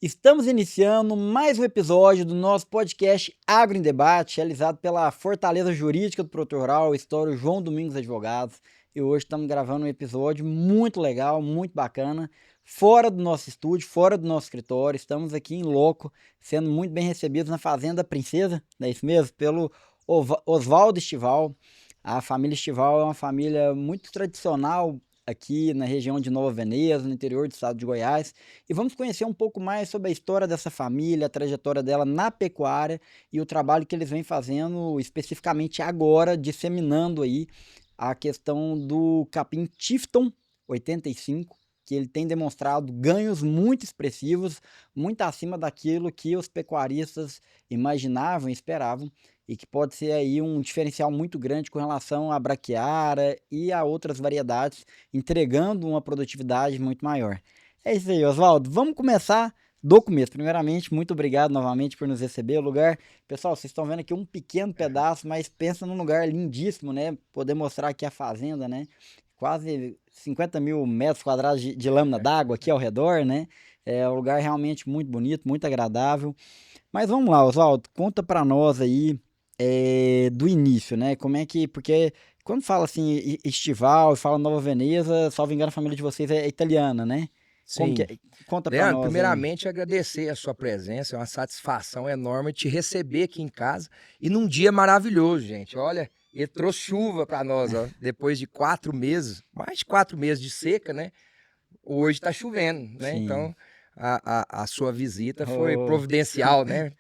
Estamos iniciando mais um episódio do nosso podcast Agro em Debate, realizado pela Fortaleza Jurídica do Produtor Rural, História João Domingos Advogados. E hoje estamos gravando um episódio muito legal, muito bacana, fora do nosso estúdio, fora do nosso escritório. Estamos aqui em loco, sendo muito bem recebidos na Fazenda Princesa, não é isso mesmo? Pelo Oswaldo Estival. A família Estival é uma família muito tradicional aqui na região de Nova Veneza, no interior do estado de Goiás. E vamos conhecer um pouco mais sobre a história dessa família, a trajetória dela na pecuária e o trabalho que eles vêm fazendo especificamente agora, disseminando aí a questão do capim Tifton 85, que ele tem demonstrado ganhos muito expressivos, muito acima daquilo que os pecuaristas imaginavam e esperavam, e que pode ser aí um diferencial muito grande com relação à braquiária e a outras variedades, entregando uma produtividade muito maior. É isso aí, Oswaldo. Vamos começar do começo. Primeiramente, muito obrigado novamente por nos receber. O lugar, pessoal, vocês estão vendo aqui um pequeno pedaço, mas pensa num lugar lindíssimo, né? Poder mostrar aqui a fazenda, né? Quase 50 mil metros quadrados de lâmina d'água aqui ao redor, né? É um lugar realmente muito bonito, muito agradável. Mas vamos lá, Oswaldo, conta pra nós aí do início, né? Como é que. Porque quando fala assim, Estival e fala Nova Veneza, salvo engano, a família de vocês é italiana, né? Como que Sim. é? Conta pra Leandro, nós aí. primeiramente agradecer a sua presença, é uma satisfação enorme te receber aqui em casa e num dia maravilhoso, gente. Olha, ele trouxe chuva para nós, ó, depois de 4 meses, mais de 4 meses de seca, né? Hoje está chovendo, né? Sim. Então, a sua visita foi Oh, providencial, né?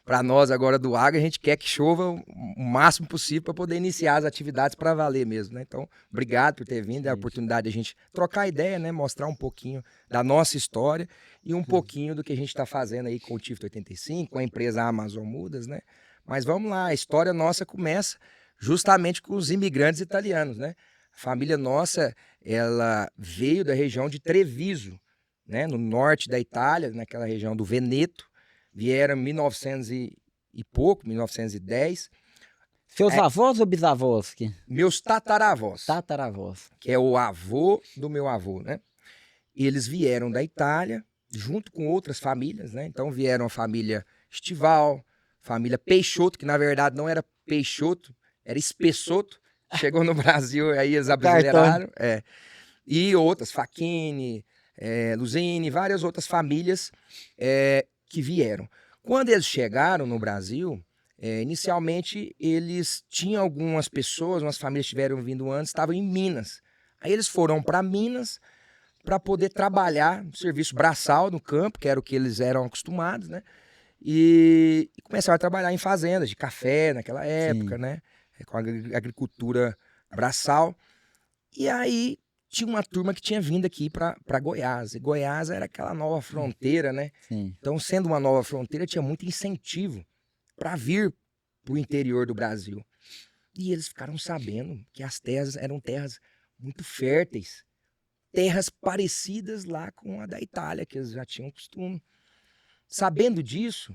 Para nós agora do Agro, a gente quer que chova o máximo possível para poder iniciar as atividades para valer mesmo, né? Então, obrigado por ter vindo, é a isso. oportunidade de a gente trocar ideia, né? Mostrar um pouquinho da nossa história e um pouquinho do que a gente está fazendo aí com o Tifto 85, com a empresa Amazon Mudas, né? Mas vamos lá, a história nossa começa justamente com os imigrantes italianos, né? A família nossa, ela veio da região de Treviso, né? No norte da Itália, naquela região do Veneto. Vieram em 1900 e pouco, 1910. Seus É, avós ou bisavós? meus tataravós, Tataravós. que é o avô do meu avô, né? Eles vieram da Itália, junto com outras famílias, né? Então vieram a família Estival, família Peixoto, que na verdade não era Peixoto, era Espessoto. Chegou no Brasil, aí eles O cartão. abrasileiraram. E outras, Facchini, Luzini, várias outras famílias que vieram. Quando eles chegaram no Brasil, inicialmente eles tinham algumas pessoas, umas famílias que tiveram vindo antes, estavam em Minas. Aí eles foram para Minas para poder trabalhar no serviço braçal no campo, que era o que eles eram acostumados, né? E começaram a trabalhar em fazendas de café naquela época, Sim. né? Com a agricultura braçal. E aí tinha uma turma que tinha vindo aqui para Goiás. E Goiás era aquela nova fronteira, né? Sim. Então, sendo uma nova fronteira, tinha muito incentivo para vir para o interior do Brasil. E eles ficaram sabendo que as terras eram terras muito férteis, terras parecidas lá com a da Itália, que eles já tinham costume. Sabendo disso,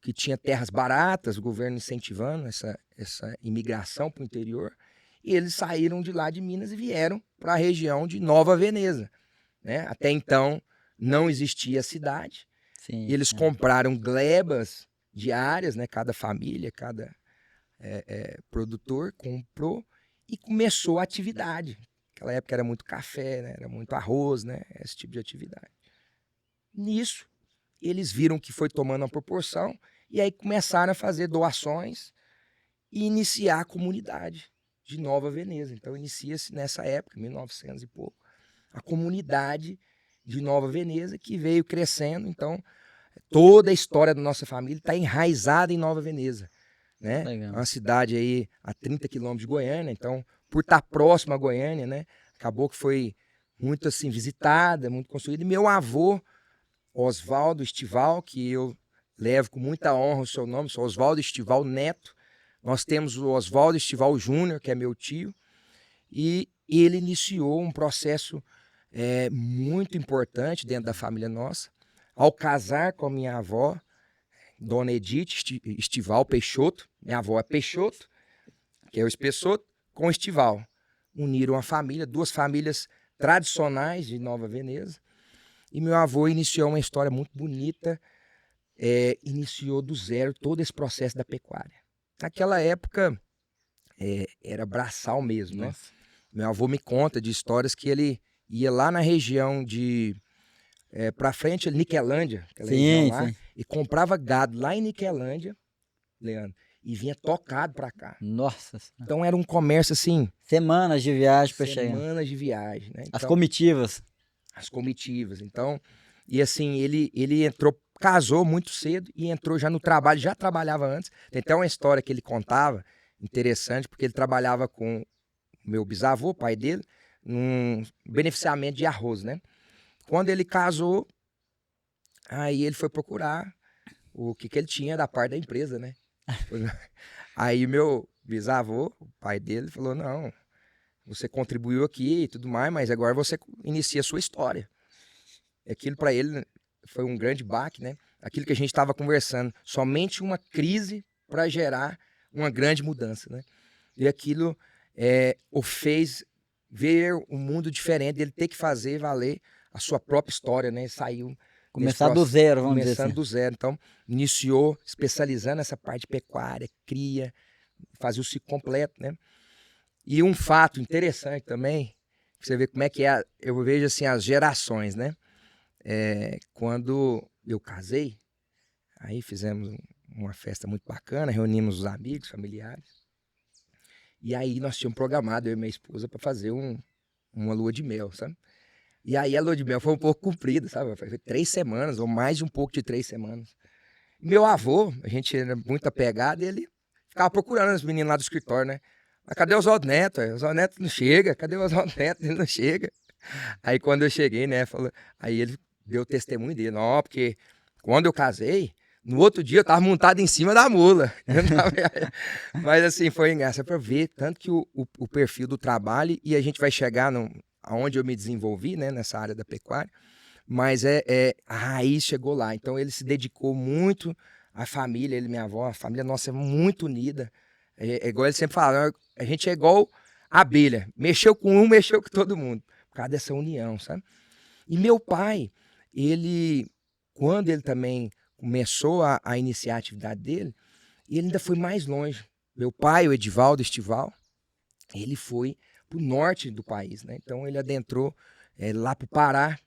que tinha terras baratas, o governo incentivando essa imigração para o interior, e eles saíram de lá de Minas e vieram para a região de Nova Veneza, né? Até então não existia cidade, e Sim. eles compraram glebas diárias, né? Cada família, cada produtor comprou e começou a atividade. Naquela época era muito café, né? Era muito arroz, né? Esse tipo de atividade. Nisso, eles viram que foi tomando uma proporção e aí começaram a fazer doações e iniciar a comunidade de Nova Veneza. Então inicia-se nessa época, 1900 e pouco, a comunidade de Nova Veneza que veio crescendo. Então toda a história da nossa família está enraizada em Nova Veneza, né? É Legal. uma cidade aí a 30 quilômetros de Goiânia, então por estar próximo a Goiânia, né? Acabou que foi muito assim visitada, muito construída. E meu avô Oswaldo Estival, que eu levo com muita honra o seu nome, sou Oswaldo Estival Neto. Nós temos o Oswaldo Estival Júnior, que é meu tio, e ele iniciou um processo muito importante dentro da família nossa. Ao casar com a minha avó, Dona Edith Estival Peixoto, minha avó é Peixoto, que é o Espessoto, com Estival. Uniram a família, duas famílias tradicionais de Nova Veneza, E meu avô iniciou uma história muito bonita, iniciou do zero todo esse processo da pecuária. Naquela época, era braçal mesmo, né? Nossa. Meu avô me conta de histórias que ele ia lá na região pra frente, Niquelândia, aquela região Sim, lá, sim. e comprava gado lá em Niquelândia, Leandro, e vinha tocado pra cá. Nossa Senhora. Então era um comércio assim, Semanas de viagem para chegar. semanas de viagem, né? As Então, comitivas. as comitivas. Então, e assim, ele entrou, casou muito cedo e entrou já no trabalho, já trabalhava antes. Tem até uma história que ele contava, interessante, porque ele trabalhava com o meu bisavô, pai dele, num beneficiamento de arroz, né? Quando ele casou, aí ele foi procurar o que ele tinha da parte da empresa, né? Aí meu bisavô, o pai dele, falou, não, você contribuiu aqui e tudo mais, mas agora você inicia a sua história. Aquilo para ele foi um grande baque, né? Aquilo que a gente estava conversando, somente uma crise para gerar uma grande mudança, né? E aquilo o fez ver um mundo diferente, ele ter que fazer valer a sua própria história, né? Saiu Começar do zero, vamos dizer começando assim. do zero. Então, iniciou especializando nessa parte de pecuária, cria, fazia o ciclo completo, né? E um fato interessante também, pra você ver como é que é, eu vejo assim as gerações, né? Quando eu casei, aí fizemos uma festa muito bacana, reunimos os amigos, familiares. E aí nós tínhamos programado, eu e minha esposa, para fazer uma lua de mel, sabe? E aí a lua de mel foi um pouco comprida, sabe? Foi 3 semanas, ou mais de um pouco de 3 semanas. Meu avô, a gente era muito apegado, e ele ficava procurando os meninos lá do escritório, né? Mas cadê o Oswaldo Neto? O Oswaldo Neto não chega, cadê o Oswaldo Neto? Ele não chega. Aí quando eu cheguei, né, aí ele deu o testemunho dele, não, porque quando eu casei, no outro dia eu tava montado em cima da mula. Mas assim, foi engraçado para ver tanto que o perfil do trabalho, e a gente vai chegar aonde eu me desenvolvi, né, nessa área da pecuária, mas a raiz chegou lá. Então ele se dedicou muito à família, ele e minha avó, a família nossa é muito unida. É igual ele sempre fala, a gente é igual abelha, mexeu com um, mexeu com todo mundo, por causa dessa união, sabe? E meu pai, quando ele também começou a iniciar a atividade dele, ele ainda foi mais longe. Meu pai, o Edivaldo Estival, ele foi para o norte do país, né? Então ele adentrou lá para o Pará.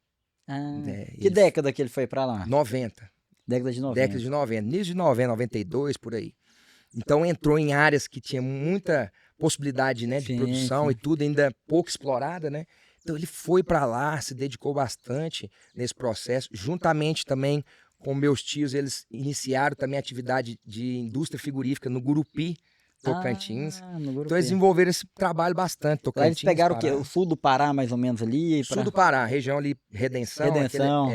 Que década que ele foi para lá? 90. Década de 90. Década de 90. Início de 90, 92, por aí. Então entrou em áreas que tinha muita possibilidade, né, de produção e tudo, ainda pouco explorada, né? Então ele foi para lá, se dedicou bastante nesse processo, juntamente também com meus tios, eles iniciaram também a atividade de indústria frigorífica no Gurupi, Tocantins. No Gurupi. Então eles desenvolveram esse trabalho bastante, Tocantins, lá eles pegaram Pará. o quê? O sul do Pará, mais ou menos ali? Sul do Pará, região ali, Redenção. Redenção.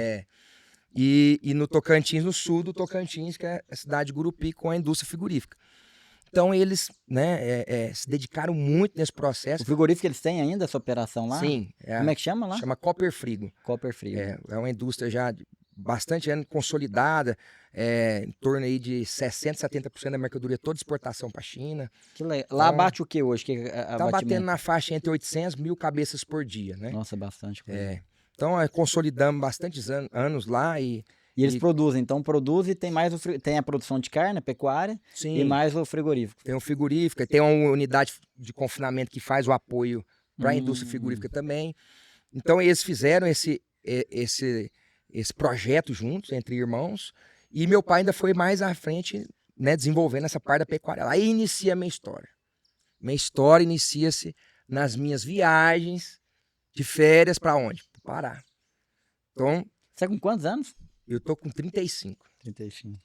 E no Tocantins, no sul do Tocantins, que é a cidade de Gurupi, com a indústria frigorífica. Então eles, né, se dedicaram muito nesse processo. O frigorífico eles têm ainda essa operação lá? Sim. Como é que chama lá? Chama Copper Frigo. Copper Frigo. É uma indústria já bastante consolidada, em torno aí de 60%, 70% da mercadoria toda exportação para a China. Que legal. Lá bate o que hoje? Tá batendo na faixa entre 800 mil cabeças por dia, né? Nossa, bastante coisa. Então consolidamos bastantes anos lá e eles produzem, então produz e tem mais tem a produção de carne, a pecuária. Sim. E mais o frigorífico. Tem o frigorífico, tem uma unidade de confinamento que faz o apoio para a indústria frigorífica também. Então eles fizeram esse projeto juntos, entre irmãos, e meu pai ainda foi mais à frente, né, desenvolvendo essa parte da pecuária. Aí inicia a minha história. Minha história inicia-se nas minhas viagens de férias para onde? Para o Pará. Então, você com quantos anos? Eu tô com 35. 35.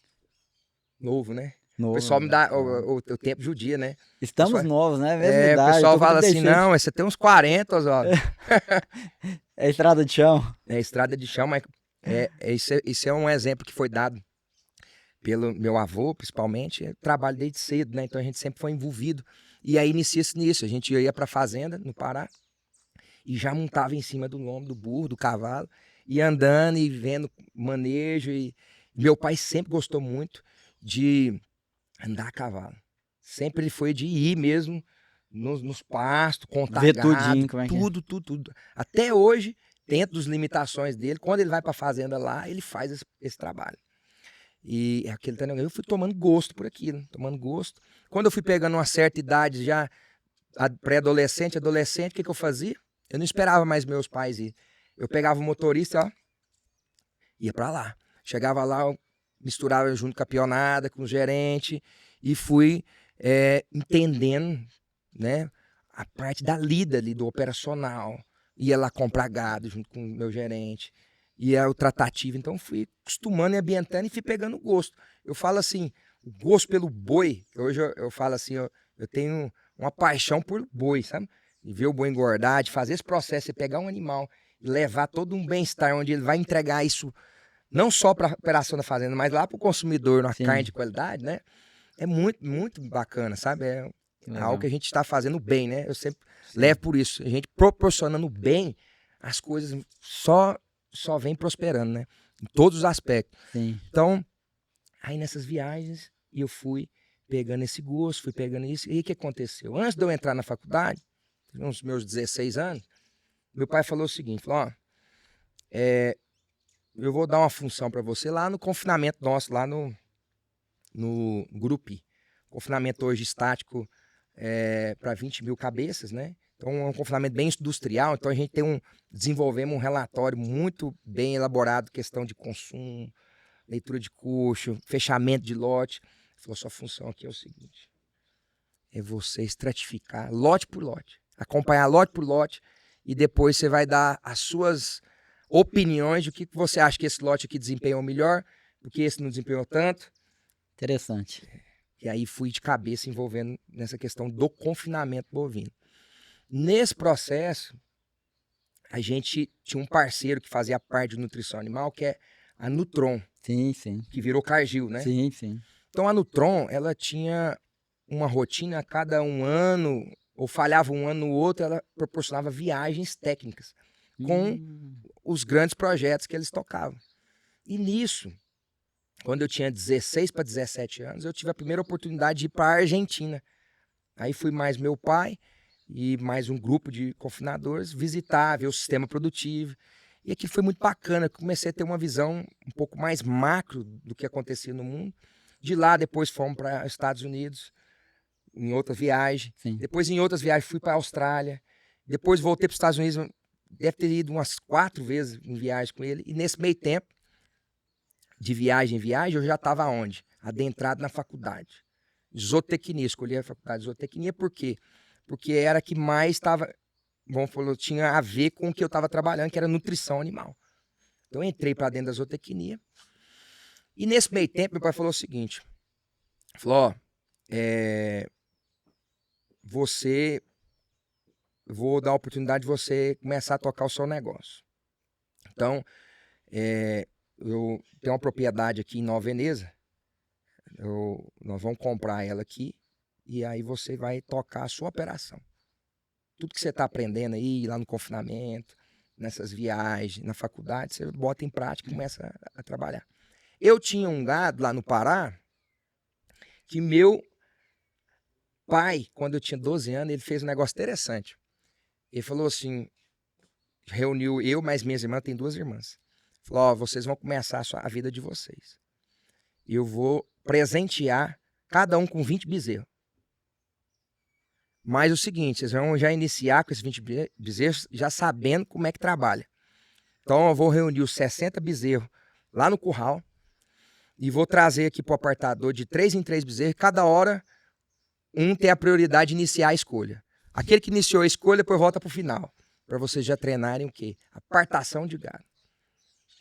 Novo, né? Novo, o pessoal me dá o tempo judia, né? Estamos pessoal, novos, né? Mesma idade, o pessoal fala assim, não, você tem uns 40, Oswaldo. É estrada de chão. É estrada de chão, mas isso é um exemplo que foi dado pelo meu avô, principalmente. Eu trabalho desde cedo, né? Então a gente sempre foi envolvido. E aí inicia-se nisso. A gente ia pra fazenda, no Pará, e já montava em cima do lombo do burro, do cavalo, e andando e vendo manejo. E meu pai sempre gostou muito de andar a cavalo. Sempre ele foi de ir mesmo nos pastos, contar ver gado, tudinho, como é tudo. Até hoje dentro das limitações dele, quando ele vai para a fazenda lá, ele faz esse trabalho. E aquele treinamento, eu fui tomando gosto por aquilo, tomando gosto. Quando eu fui pegando uma certa idade, já pré-adolescente, adolescente, o que eu fazia? Eu não esperava mais meus pais ir. Eu pegava o motorista, ó, ia para lá. Chegava lá, eu misturava junto com a pionada, com o gerente, e fui entendendo, né, a parte da lida ali, do operacional. Ia lá comprar gado junto com o meu gerente. Ia o tratativo. Então fui acostumando e ambientando e fui pegando gosto. Eu falo assim, o gosto pelo boi. Hoje eu falo assim, eu tenho uma paixão por boi, sabe? De ver o boi engordar, de fazer esse processo, de pegar um animal e levar todo um bem-estar, onde ele vai entregar isso não só para a operação da fazenda, mas lá para o consumidor, uma carne de qualidade, né? É muito, muito bacana, sabe? É algo que a gente está fazendo bem, né? Eu sempre levo por isso. A gente proporcionando bem, as coisas só vem prosperando, né? Em todos os aspectos. Sim. Então, aí nessas viagens, eu fui pegando esse gosto, fui pegando isso. E aí o que aconteceu? Antes de eu entrar na faculdade, uns meus 16 anos, meu pai falou o seguinte, falou, ó, eu vou dar uma função para você lá no confinamento nosso, lá no Grupi. Confinamento hoje estático para 20 mil cabeças, né? Então é um confinamento bem industrial, então a gente desenvolvemos um relatório muito bem elaborado, questão de consumo, leitura de custo, fechamento de lote. Ele falou, sua função aqui é o seguinte, é você estratificar lote por lote, acompanhar lote por lote, e depois você vai dar as suas opiniões de o que você acha que esse lote aqui desempenhou melhor, porque esse não desempenhou tanto. Interessante. E aí fui de cabeça envolvendo nessa questão do confinamento bovino. Nesse processo, a gente tinha um parceiro que fazia parte de nutrição animal, que é a Nutron. Sim, sim. Que virou Cargill, né? Sim, sim. Então a Nutron, ela tinha uma rotina a cada um ano, ou falhava um ano no outro, ela proporcionava viagens técnicas com os grandes projetos que eles tocavam. E nisso, quando eu tinha 16 para 17 anos, eu tive a primeira oportunidade de ir para a Argentina. Aí fui mais meu pai e mais um grupo de confinadores visitar, ver o sistema produtivo. E aquilo foi muito bacana, eu comecei a ter uma visão um pouco mais macro do que acontecia no mundo. De lá, depois fomos para os Estados Unidos, em outra viagem. Sim. Depois, em outras viagens, fui para a Austrália. Depois voltei para os Estados Unidos, deve ter ido umas 4 vezes em viagem com ele. E nesse meio tempo, de viagem em viagem, eu já estava onde? Adentrado na faculdade. Zootecnia, escolhi a faculdade de zootecnia, por quê? Porque era a que mais estava, tinha a ver com o que eu estava trabalhando, que era nutrição animal. Então eu entrei para dentro da zootecnia. E nesse meio tempo, meu pai falou o seguinte, falou, vou dar a oportunidade de você começar a tocar o seu negócio. Então, eu tenho uma propriedade aqui em Nova Veneza, nós vamos comprar ela aqui e aí você vai tocar a sua operação. Tudo que você está aprendendo aí, lá no confinamento, nessas viagens, na faculdade, você bota em prática e começa a trabalhar. Eu tinha um gado lá no Pará que meu pai, quando eu tinha 12 anos, ele fez um negócio interessante. Ele falou assim, reuniu eu mais minhas irmãs, tem 2 irmãs. Falou, vocês vão começar a vida de vocês. Eu vou presentear cada um com 20 bezerros. Mas o seguinte, vocês vão já iniciar com esses 20 bezerros já sabendo como é que trabalha. Então eu vou reunir os 60 bezerros lá no curral e vou trazer aqui para o apartador de 3 em 3 bezerros. Cada hora um tem a prioridade de iniciar a escolha. Aquele que iniciou a escolha depois volta para o final. Para vocês já treinarem o quê? Apartação de gado.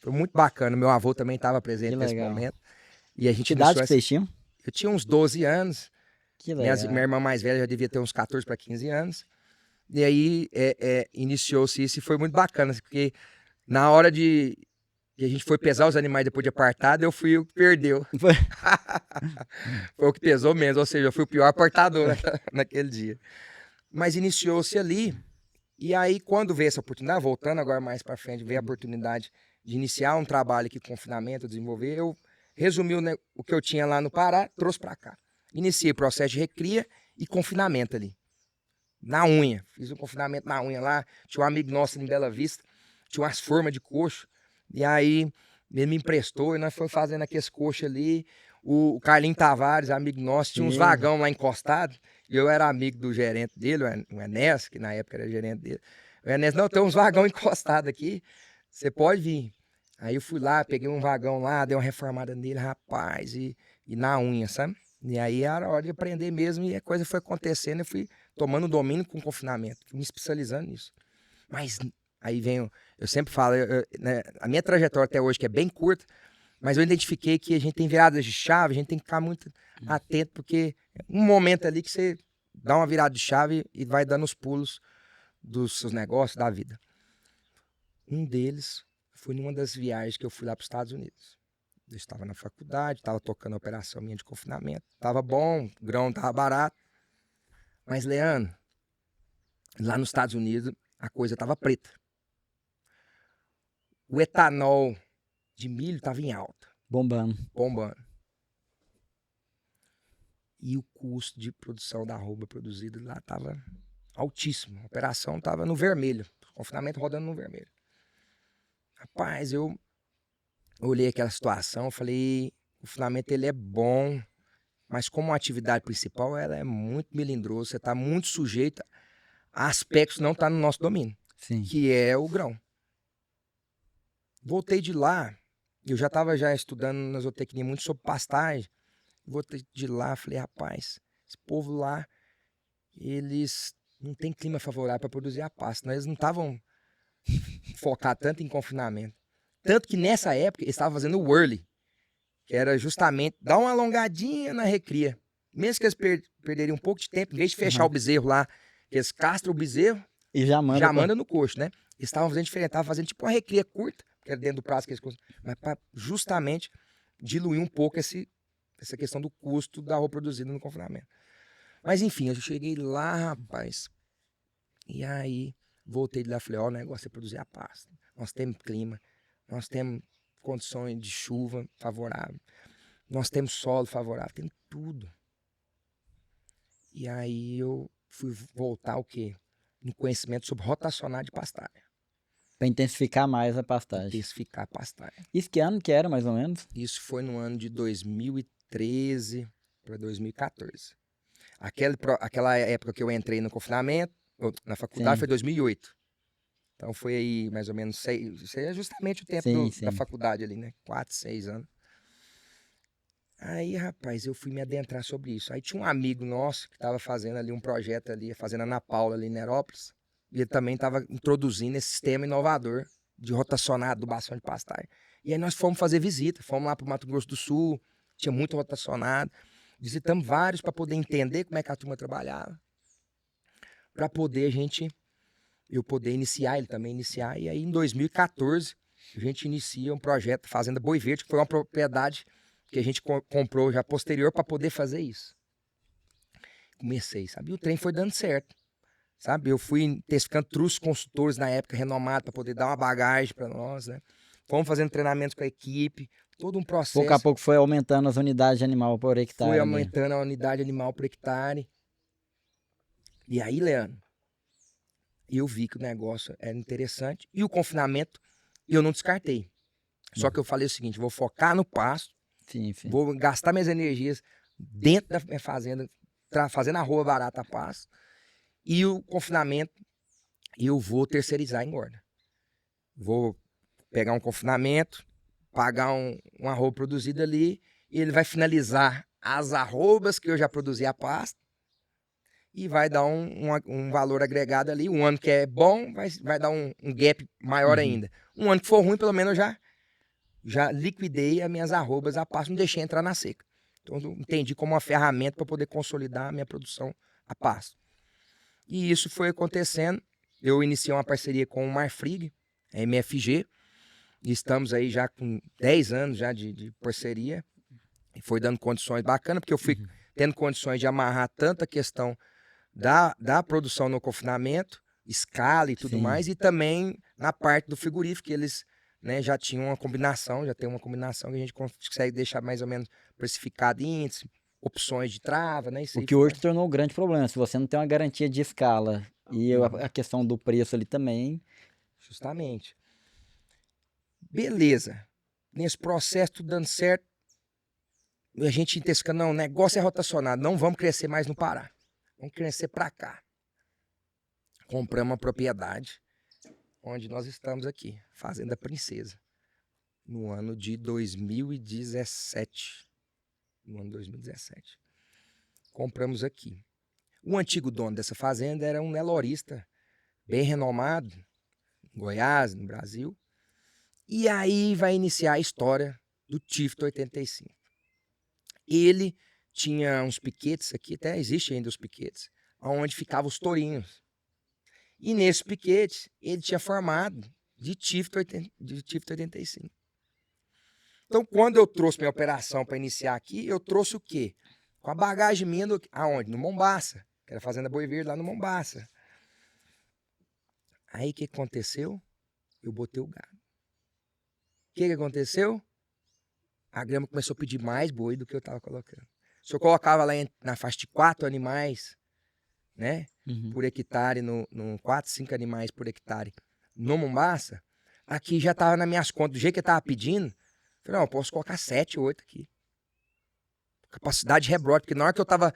Foi muito bacana. Meu avô também estava presente nesse momento. E a gente que idade que vocês tinham? Eu tinha uns 12 anos. Que legal. Minha irmã mais velha já devia ter uns 14 para 15 anos. E aí iniciou-se isso e foi muito bacana, porque na hora que a gente foi pesar os animais depois de apartado, eu fui o que perdeu. Foi o que pesou menos, ou seja, eu fui o pior apartador naquele dia. Mas iniciou-se ali, e aí quando veio essa oportunidade, voltando agora mais para frente, veio a oportunidade de iniciar um trabalho aqui com confinamento, desenvolver, eu resumi o que eu tinha lá no Pará, trouxe para cá. Iniciei o processo de recria e confinamento ali. Na unha. Fiz um confinamento na unha lá. Tinha um amigo nosso em Bela Vista. tinha umas formas de coxo. E aí ele me emprestou e nós fomos fazendo aqueles coxos ali. O Carlinho Tavares, amigo nosso, tinha uns Sim. vagão lá encostados. E eu era amigo do gerente dele, o Enéas, que na época era gerente dele. O Enéas, não, tem uns vagão encostados aqui, você pode vir. Aí eu fui lá, peguei um vagão lá, dei uma reformada nele, rapaz, e na unha, sabe? E aí era hora de aprender mesmo e a coisa foi acontecendo. Eu fui tomando domínio com o confinamento, me especializando nisso. Mas aí vem, eu sempre falo, né, a minha trajetória até hoje, que é bem curta, mas eu identifiquei que a gente tem viradas de chave, a gente tem que ficar muito atento, porque é um momento ali que você dá uma virada de chave e vai dando os pulos dos seus negócios, da vida. Um deles foi numa das viagens que eu fui lá para os Estados Unidos. Eu estava na faculdade, estava tocando a operação minha de confinamento. Estava bom, o grão estava barato. Mas, Leandro, lá nos Estados Unidos, a coisa estava preta. O etanol de milho estava em alta. Bombando. E o custo de produção da arroba produzida lá estava altíssimo. A operação estava no vermelho. O confinamento rodando no vermelho. Rapaz, eu olhei aquela situação, falei, o confinamento ele é bom, mas como atividade principal, ela é muito melindrosa. Você está muito sujeito a aspectos que não estão no nosso domínio. Sim. Que é o grão. Voltei de lá, eu já estava estudando na zootecnia muito sobre pastagem. Voltei de lá, falei, rapaz, esse povo lá, eles não têm clima favorável para produzir a pasta. Eles não estavam focados tanto em confinamento. Tanto que nessa época eles estavam fazendo o early, que era justamente dar uma alongadinha na recria. Mesmo que eles perderiam um pouco de tempo, em vez de fechar o bezerro lá, eles castram o bezerro e já manda no coxo, né? Eles estavam fazendo diferente, estavam fazendo tipo uma recria curta, que era dentro do prazo que eles conseguiam, mas para justamente diluir um pouco essa questão do custo da roupa produzida no confinamento. Mas enfim, eu cheguei lá, rapaz, e aí voltei de lá e falei, ó, o negócio é produzir a pasta. Nós temos clima, nós temos condições de chuva favorável, nós temos solo favorável, temos tudo. E aí eu fui voltar o quê? No conhecimento sobre rotacionar de pastagem. Para intensificar mais a pastagem. Intensificar a pastagem. Isso que ano que era, mais ou menos? Isso foi no ano de 2013 para 2014. Aquela época que eu entrei no confinamento, na faculdade, Sim. foi 2008. Então foi aí mais ou menos 6, isso aí é justamente o tempo da faculdade ali, né? 4, 6 anos. Aí, rapaz, eu fui me adentrar sobre isso. Aí tinha um amigo nosso que estava fazendo ali um projeto ali, fazendo Ana Paula ali em Nerópolis. E ele também estava introduzindo esse sistema inovador de rotacionar adubação de pastagem. E aí nós fomos fazer visita, fomos lá para o Mato Grosso do Sul, tinha muito rotacionado. Visitamos vários para poder entender como é que a turma trabalhava. Para poder eu poder iniciar, ele também iniciar. E aí em 2014 a gente inicia um projeto Fazenda Boi Verde, que foi uma propriedade que a gente comprou já posterior para poder fazer isso. Comecei, sabe? E o trem foi dando certo, sabe? Eu fui intensificando os consultores na época renomados para poder dar uma bagagem para nós, né? Fomos fazendo treinamentos com a equipe, todo um processo. Pouco a pouco foi aumentando as unidades de animal por hectare. Foi aumentando a unidade animal por hectare. E aí, Leandro, eu vi que o negócio era interessante e o confinamento eu não descartei. Só que eu falei o seguinte, vou focar no pasto. Sim. Vou gastar minhas energias dentro da minha fazenda, fazendo arroba barata a pasto. E o confinamento, eu vou terceirizar a engorda. Vou pegar um confinamento, pagar um arroba produzido ali, e ele vai finalizar as arrobas que eu já produzi a pasto, e vai dar um valor agregado ali. Um ano que é bom, vai dar um gap maior ainda. Um ano que for ruim, pelo menos eu já liquidei as minhas arrobas a pasto, não deixei entrar na seca. Então eu entendi como uma ferramenta para poder consolidar a minha produção a pasto. E isso foi acontecendo. Eu iniciei uma parceria com o Marfrig, a MFG, e estamos aí já com 10 anos já de parceria. E foi dando condições bacanas, porque eu fui tendo condições de amarrar tanto a questão da produção no confinamento, escala e tudo mais, e também na parte do frigorífico, que eles, né, já tinham uma combinação, já tem uma combinação que a gente consegue deixar mais ou menos precificado índice, opções de trava, né? O que hoje se tornou um grande problema. Se você não tem uma garantia de escala e a questão do preço ali também. Justamente. Beleza. Nesse processo, tudo dando certo. E a gente intensificando, não, o negócio é rotacionado, não vamos crescer mais no Pará. Vamos crescer para cá. Compramos uma propriedade onde nós estamos aqui, Fazenda Princesa, no ano de 2017. No ano 2017. Compramos aqui. O antigo dono dessa fazenda era um nelorista bem renomado, em Goiás, no Brasil. E aí vai iniciar a história do Tifto 85. Ele tinha uns piquetes aqui, até existe ainda os piquetes, onde ficavam os tourinhos. E nesse piquete, ele tinha formado de Tifto 85. Então, quando eu trouxe minha operação para iniciar aqui, eu trouxe o quê? Com a bagagem minha, aonde? No Mombaça, que era a Fazenda Boi Verde lá no Mombaça. Aí, o que aconteceu? Eu botei o gado. O que aconteceu? A grama começou a pedir mais boi do que eu estava colocando. Se eu colocava lá na faixa de 4 animais, né, por hectare, no 4, 5 animais por hectare no Mombaça, aqui já estava nas minhas contas, do jeito que eu estava pedindo, eu falei, não, eu posso colocar 7, 8 aqui. Capacidade de rebrote, porque na hora que eu estava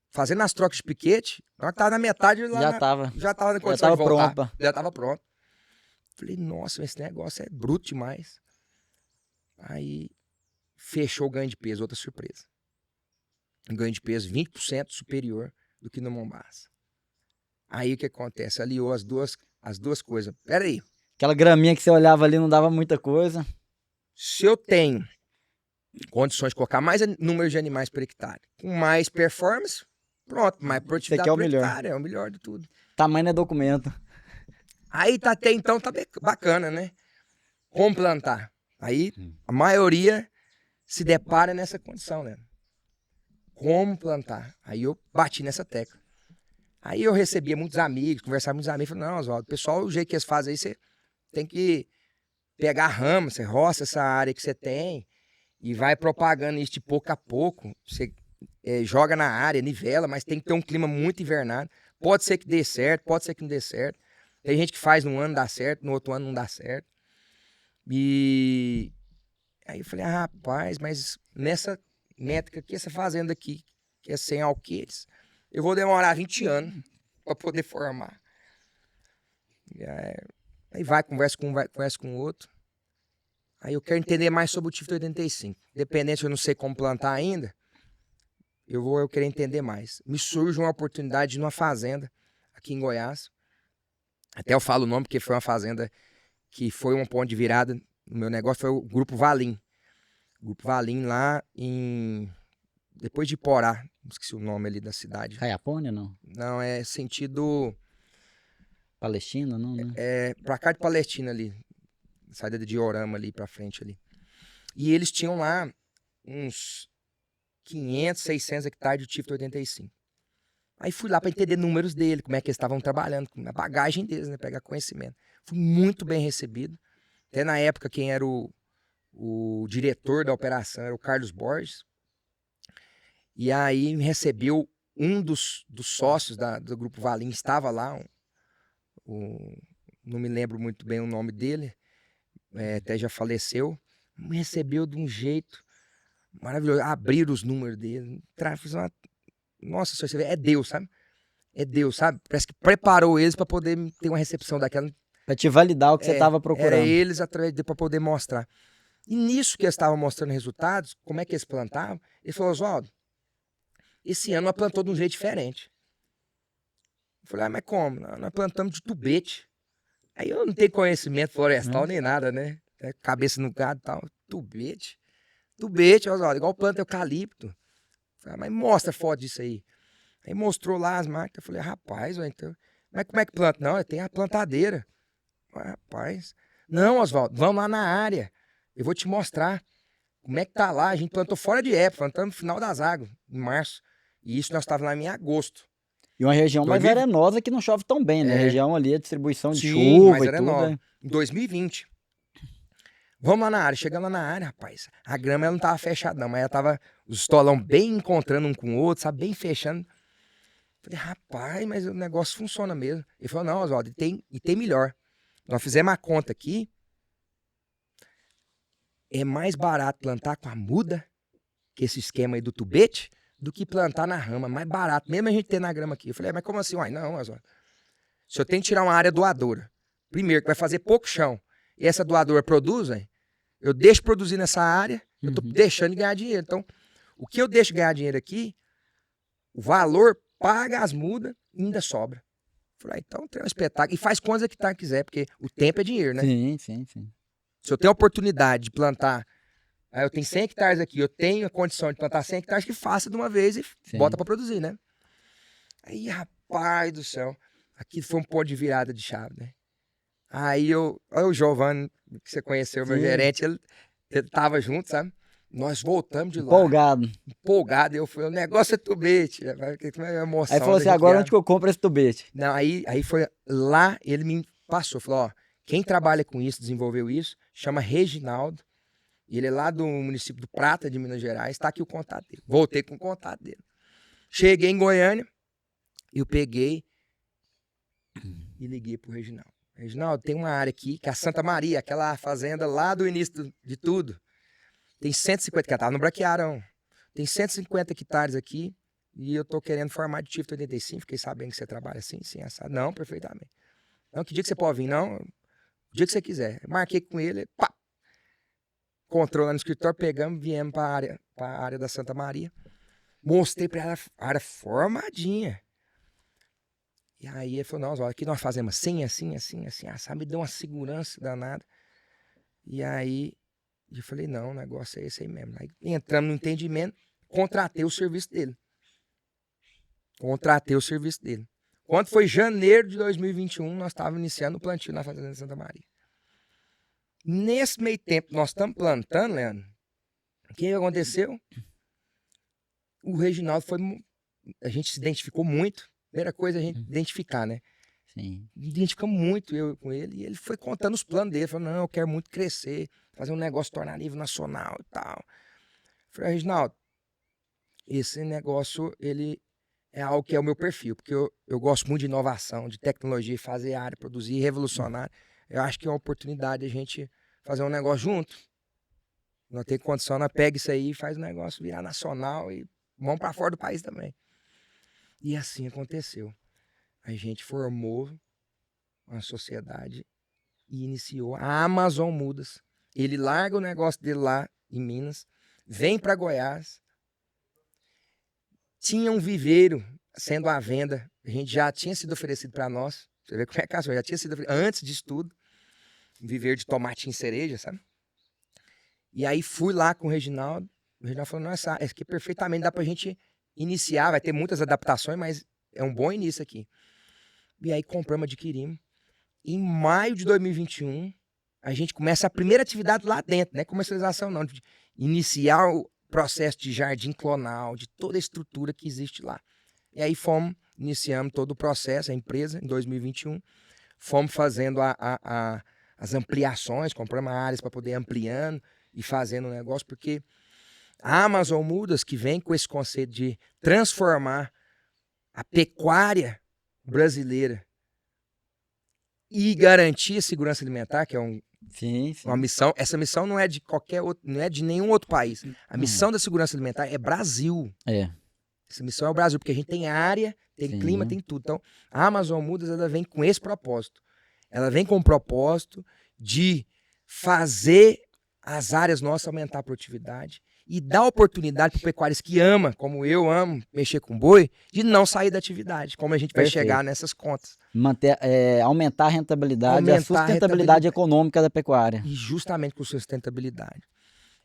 fazendo as trocas de piquete, na hora que estava na metade, Já estava na condição de voltar. pronta. Já estava pronto. Falei, nossa, esse negócio é bruto demais. Aí fechou o ganho de peso, outra surpresa. Um ganho de peso 20% superior do que no Mombaça. Aí o que acontece? Aliou as duas coisas. Pera aí. Aquela graminha que você olhava ali não dava muita coisa. Se eu tenho condições de colocar mais número de animais por hectare, com mais performance, pronto, mais produtividade por hectare, é o melhor de tudo. Tamanho não é documento. Aí até então tá bacana, né? Como plantar? Aí a maioria se depara nessa condição, né? Como plantar? Aí eu bati nessa tecla. Aí eu recebia muitos amigos, conversava com muitos amigos, falei, não, Oswaldo, pessoal, o jeito que eles fazem aí, você tem que pegar a rama, você roça essa área que você tem e vai propagando isso de pouco a pouco. Você joga na área, nivela, mas tem que ter um clima muito invernado. Pode ser que dê certo, pode ser que não dê certo. Tem gente que faz num ano dá certo, no outro ano não dá certo. E aí eu falei, rapaz, mas nessa métrica aqui, essa fazenda aqui, que é 100 alqueires, eu vou demorar 20 anos para poder formar. Aí vai, conversa com o outro. Aí eu quero entender mais sobre o Tifto 85. Independente, eu não sei como plantar ainda, eu quero entender mais. Me surge uma oportunidade de uma fazenda aqui em Goiás. Até eu falo o nome, porque foi uma fazenda que foi um ponto de virada no meu negócio, foi o Grupo Valim. O Grupo Valim lá depois de Porá, esqueci o nome ali da cidade. Caiapônia, não? Não, é sentido... Palestina, não, né? Pra cá de Palestina ali. Saída de Diorama ali pra frente ali. E eles tinham lá uns 500, 600 hectares de Tifto 85. Aí fui lá pra entender números dele, como é que eles estavam trabalhando, a bagagem deles, né? Pegar conhecimento. Fui muito bem recebido. Até na época, quem era o diretor da operação era o Carlos Borges. E aí me recebeu um dos sócios do Grupo Valim, estava lá, não me lembro muito bem o nome dele, até já faleceu, me recebeu de um jeito maravilhoso, abriram os números dele, nossa, você vê, é Deus, sabe? É Deus, sabe? Parece que preparou eles para poder ter uma recepção daquela. Para te validar o que você estava procurando. Era eles para poder mostrar. E nisso que eles estavam mostrando resultados, como é que eles plantavam, ele falou, Oswaldo, esse ano nós plantamos de um jeito diferente. Eu falei, mas como? Nós plantamos de tubete. Aí eu não tenho conhecimento florestal nem nada, né? Cabeça no gado e tal. Tubete. Tubete, Oswaldo, igual planta eucalipto. Eu falei, mas mostra foto disso aí. Aí mostrou lá as marcas. Eu falei, rapaz, então, mas como é que planta? Não, tem a plantadeira. Eu falei, rapaz. Não, Oswaldo, vamos lá na área. Eu vou te mostrar como é que tá lá. A gente plantou fora de época, plantamos no final das águas, em março. E isso nós estávamos lá em agosto. E uma região mais arenosa que não chove tão bem, né? A região ali, a distribuição de Sim, chuva mais e arenosa. tudo. Em 2020. Vamos lá na área. Chegando lá na área, rapaz, a grama ela não tava fechada não, mas ela tava os estolão bem encontrando um com o outro, sabe? Bem fechando. Falei, rapaz, mas o negócio funciona mesmo. Ele falou, não, Oswaldo, e tem melhor. Nós fizemos a conta aqui, é mais barato plantar com a muda, que esse esquema aí do tubete, do que plantar na rama. Mais barato, mesmo a gente ter na grama aqui. Eu falei, mas como assim? Uai, não, mas ó, se eu tenho que tirar uma área doadora, primeiro, que vai fazer pouco chão, e essa doadora produz, eu deixo produzir nessa área, eu tô deixando de ganhar dinheiro. Então, o que eu deixo de ganhar dinheiro aqui, o valor paga as mudas e ainda sobra. Falei, então tem um espetáculo. E faz quantos hectares quiser, porque o tempo é dinheiro, né? Sim, sim, sim. Se eu tenho a oportunidade de plantar, aí eu tenho 100 hectares aqui, eu tenho a condição de plantar 100 hectares, que faça de uma vez e bota para produzir, né? Aí, rapaz do céu, aqui foi um ponto de virada de chave, né? Aí o Giovanni, que você conheceu, meu gerente, ele tava junto, sabe? Nós voltamos de lá. Empolgado. Eu falei, o negócio é tubete. Emoção. Aí falou assim, agora onde que eu compro esse tubete? Não, aí foi lá, ele me passou, falou, ó, quem trabalha com isso, desenvolveu isso, chama Reginaldo. Ele é lá do município do Prata, de Minas Gerais, tá aqui o contato dele. Voltei com o contato dele. Cheguei em Goiânia, eu peguei e liguei pro Reginaldo. Reginaldo, tem uma área aqui, que é a Santa Maria, aquela fazenda lá do início de tudo. Tem 150 hectares, tava no Braquiarão. Tem 150 hectares aqui e eu tô querendo formar de Tifto 85. Fiquei sabendo que você trabalha assim, sim, assado. Não, perfeitamente. Não, que dia que você pode vir? Não, o dia que você quiser. Marquei com ele, pá. Encontrou lá no escritório, pegamos, viemos para a área da Santa Maria. Mostrei para ela a área formadinha. E aí ele falou, não, olha, aqui nós fazemos assim, assado. Me deu uma segurança danada. E aí eu falei, não, o negócio é esse aí mesmo. Aí entramos no entendimento, contratei o serviço dele. Quando foi janeiro de 2021, nós estávamos iniciando o plantio na Fazenda de Santa Maria. Nesse meio tempo, nós estamos plantando, Leandro. O que aconteceu? O Reginaldo a gente se identificou muito. Primeira coisa a gente identificar, né? Sim. Identificamos muito eu com ele. E ele foi contando os planos dele. Falou, não, eu quero muito crescer, fazer um negócio, tornar a nível nacional e tal. Eu falei, Reginaldo, esse negócio, ele é algo que é o meu perfil. Porque eu gosto muito de inovação, de tecnologia, fazer área, produzir, revolucionar. Eu acho que é uma oportunidade a gente fazer um negócio junto. Não tem condição, nós pega isso aí e faz o negócio virar nacional e vamos para fora do país também. E assim aconteceu. A gente formou uma sociedade e iniciou a Amazon Mudas. Ele larga o negócio dele lá em Minas, vem para Goiás. Tinha um viveiro sendo à venda. A gente já tinha sido oferecido para nós. Você vê como é que é, já tinha sido oferecido antes disso tudo. Um viveiro de tomate em cereja, sabe? E aí fui lá com o Reginaldo. O Reginaldo falou, nossa, esse aqui perfeitamente dá pra gente iniciar, vai ter muitas adaptações, mas é um bom início aqui. E aí compramos, adquirimos. Em maio de 2021, a gente começa a primeira atividade lá dentro, não é comercialização não, de iniciar o processo de jardim clonal, de toda a estrutura que existe lá. E aí iniciamos todo o processo, a empresa, em 2021, fomos fazendo as ampliações, compramos áreas para poder ir ampliando e fazendo o negócio, porque a Amazon Mudas, que vem com esse conceito de transformar a pecuária brasileira e garantir a segurança alimentar, que é uma missão. Essa missão não é de qualquer outro, não é de nenhum outro país. A missão da segurança alimentar é Brasil. Essa missão é o Brasil, porque a gente tem área, tem clima, tem tudo. Então, a Amazon Mudas, ela vem com esse propósito. Ela vem com o propósito de fazer as áreas nossas aumentar a produtividade e dar oportunidade para pecuários que amam, como eu amo mexer com boi, de não sair da atividade, como a gente vai chegar nessas contas. Aumentar a rentabilidade, a sustentabilidade econômica da pecuária. E justamente com sustentabilidade.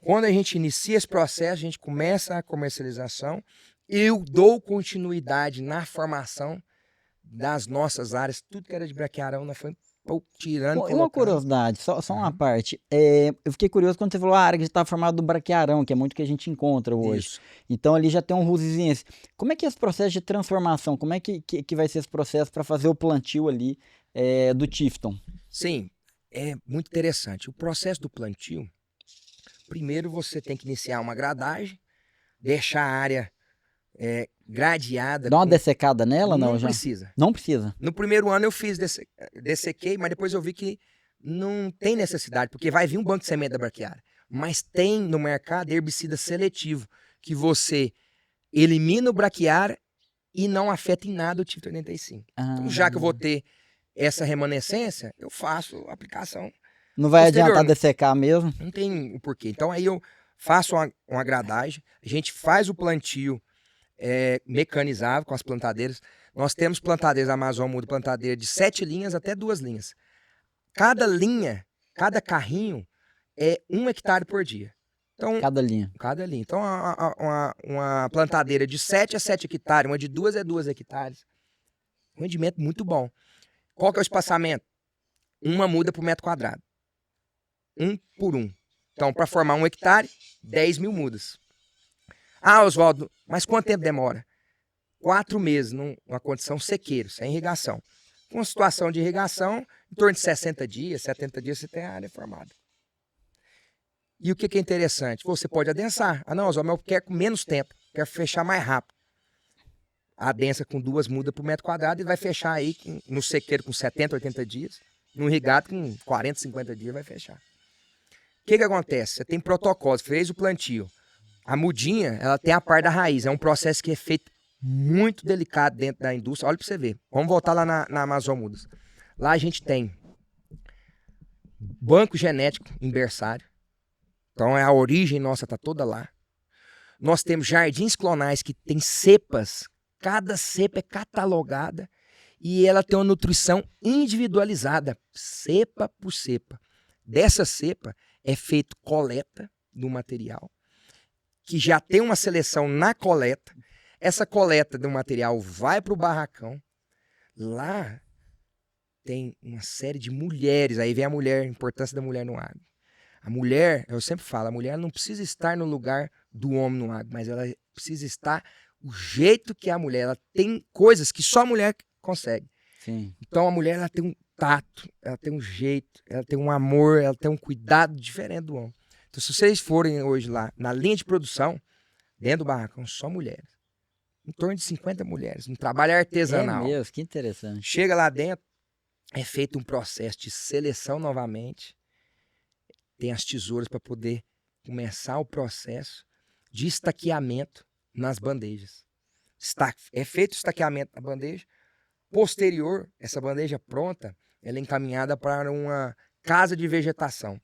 Quando a gente inicia esse processo, a gente começa a comercialização, eu dou continuidade na formação das nossas áreas, tudo que era de braquiarão, nós fomos tirando. Uma curiosidade, só uma parte. Eu fiquei curioso quando você falou a área que está formada do braquiarão, que é muito que a gente encontra hoje. Isso. Então ali já tem um rusizinho. Como é que é esse processo de transformação? Como é que vai ser esse processo para fazer o plantio ali do Tifton? Sim, é muito interessante. O processo do plantio, primeiro você tem que iniciar uma gradagem, deixar a área gradeada. Dá uma dessecada nela? Não precisa. Não precisa? No primeiro ano eu fiz, dessequei, mas depois eu vi que não tem necessidade, porque vai vir um banco de semente da braquiária. Mas tem no mercado herbicida seletivo, que você elimina o braquiária e não afeta em nada o TIP 85. Então, já que eu vou ter essa remanescência, eu faço a aplicação Não vai posterior. adiantar dessecar mesmo? Não tem o porquê. Então aí eu faço uma gradagem, a gente faz o plantio mecanizado com as plantadeiras. Nós temos plantadeiras, a Amazon muda plantadeira de 7 linhas até 2 linhas. Cada linha, cada carrinho é 1 hectare por dia. Então, Cada linha. cada linha. Então, uma plantadeira de 7 a 7 hectares, uma de 2 a 2 hectares. Um rendimento muito bom. Qual que é o espaçamento? Uma muda por metro quadrado. 1 por 1. Então, para formar 1 hectare, 10 mil mudas. Ah, Oswaldo, mas quanto tempo demora? 4 meses numa condição sequeira, sem irrigação. Com a situação de irrigação, em torno de 60 dias, 70 dias, você tem a área formada. E o que é interessante? Você pode adensar. Ah, não, Oswaldo, mas eu quero com menos tempo, quero fechar mais rápido. Adensa com 2 mudas por metro quadrado e vai fechar aí no sequeiro com 70, 80 dias. No irrigado com 40, 50 dias vai fechar. O que acontece? Você tem protocolo, você fez o plantio. A mudinha, ela tem a parte da raiz. É um processo que é feito muito delicado dentro da indústria. Olha para você ver. Vamos voltar lá na Amazon Mudas. Lá a gente tem banco genético em berçário. Então a origem nossa está toda lá. Nós temos jardins clonais que tem cepas. Cada cepa é catalogada e ela tem uma nutrição individualizada, cepa por cepa. Dessa cepa é feito coleta do material, que já tem uma seleção na coleta. Essa coleta do material vai para o barracão. Lá tem uma série de mulheres. Aí vem a mulher, a importância da mulher no agro. A mulher, eu sempre falo, a mulher não precisa estar no lugar do homem no agro, mas ela precisa estar o jeito que é a mulher. Ela tem coisas que só a mulher consegue. Sim. Então a mulher, ela tem um tato, ela tem um jeito, ela tem um amor, ela tem um cuidado diferente do homem. Então se vocês forem hoje lá na linha de produção, dentro do barracão, só mulheres. Em torno de 50 mulheres, um trabalho artesanal. É mesmo, que interessante. Chega lá dentro, é feito um processo de seleção novamente. Tem as tesouras para poder começar o processo de estaqueamento nas bandejas. É feito o estaqueamento na bandeja. Posterior, essa bandeja pronta, ela é encaminhada para uma casa de vegetação.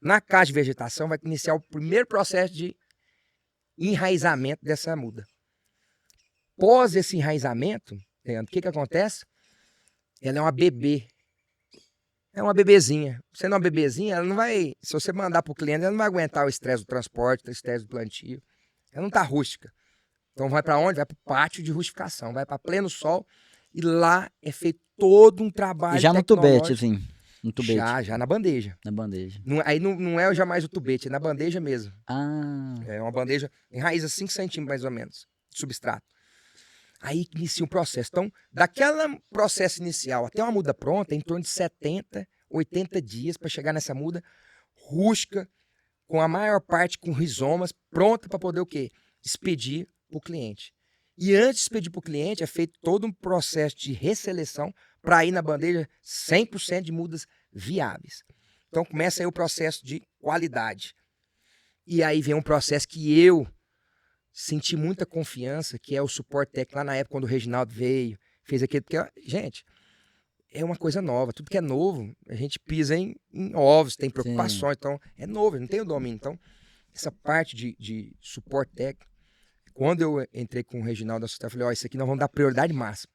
Na casa de vegetação vai iniciar o primeiro processo de enraizamento dessa muda. Pós esse enraizamento, o que acontece? Ela é uma bebê. É uma bebezinha. Sendo uma bebezinha, ela não vai... Se você mandar para o cliente, ela não vai aguentar o estresse do transporte, o estresse do plantio. Ela não está rústica. Então vai para onde? Vai para o pátio de rustificação. Vai para pleno sol. E lá é feito todo um trabalho já no tubete, assim. No tubete. Já na bandeja. Na bandeja. Aí não é já mais o tubete, é na bandeja mesmo. Ah. É uma bandeja em raiz a 5 centímetros mais ou menos, de substrato. Aí inicia o processo. Então, daquele processo inicial até uma muda pronta, é em torno de 70, 80 dias para chegar nessa muda rústica, com a maior parte com rizomas, pronta para poder o quê? Expedir para o cliente. E antes de expedir para o cliente, é feito todo um processo de resseleção para ir na bandeja 100% de mudas viáveis. Então começa aí o processo de qualidade. E aí vem um processo que eu senti muita confiança, que é o suporte técnico. Lá na época, quando o Reginaldo veio, fez aquilo. Porque, gente, é uma coisa nova. Tudo que é novo, a gente pisa em ovos, tem preocupações. Sim. Então, é novo, não tem o domínio. Então, essa parte de suporte técnico, quando eu entrei com o Reginaldo, eu falei, isso aqui nós vamos dar prioridade máxima.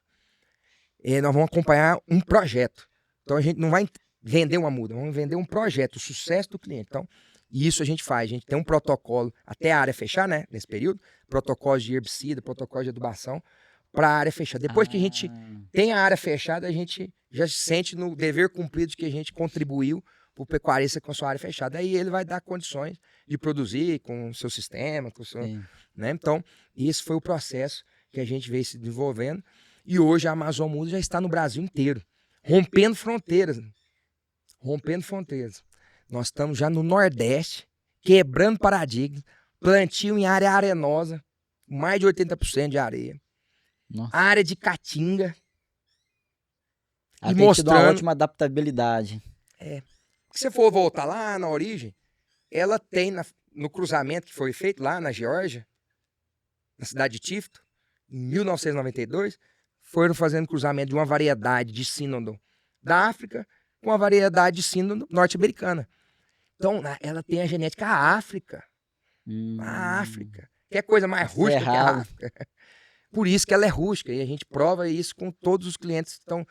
Nós vamos acompanhar um projeto. Então, a gente não vai vender uma muda, vamos vender um projeto, o sucesso do cliente. Então, isso a gente faz. A gente tem um protocolo, até a área fechar, né? Nesse período, protocolos de herbicida, protocolos de adubação, para a área fechar. Depois que a gente tem a área fechada, a gente já se sente no dever cumprido de que a gente contribuiu para o pecuarista com a sua área fechada. Aí ele vai dar condições de produzir com o seu sistema, com o seu, né? Então, esse foi o processo que a gente veio se desenvolvendo. E hoje a Amazon Muda já está no Brasil inteiro, rompendo fronteiras. Rompendo fronteiras. Nós estamos já no Nordeste, quebrando paradigmas, plantio em área arenosa, mais de 80% de areia. Nossa. Área de caatinga. E mostrando uma ótima adaptabilidade. Se você for voltar lá na origem, ela tem no cruzamento que foi feito lá na Geórgia, na cidade de Tifton, em 1992, foram fazendo cruzamento de uma variedade de sínodo da África com a variedade de sínodo norte-americana. Então, ela tem a genética África. A África. Que é coisa mais rústica que a África. Por isso que ela é rústica. E a gente prova isso com todos os clientes que estão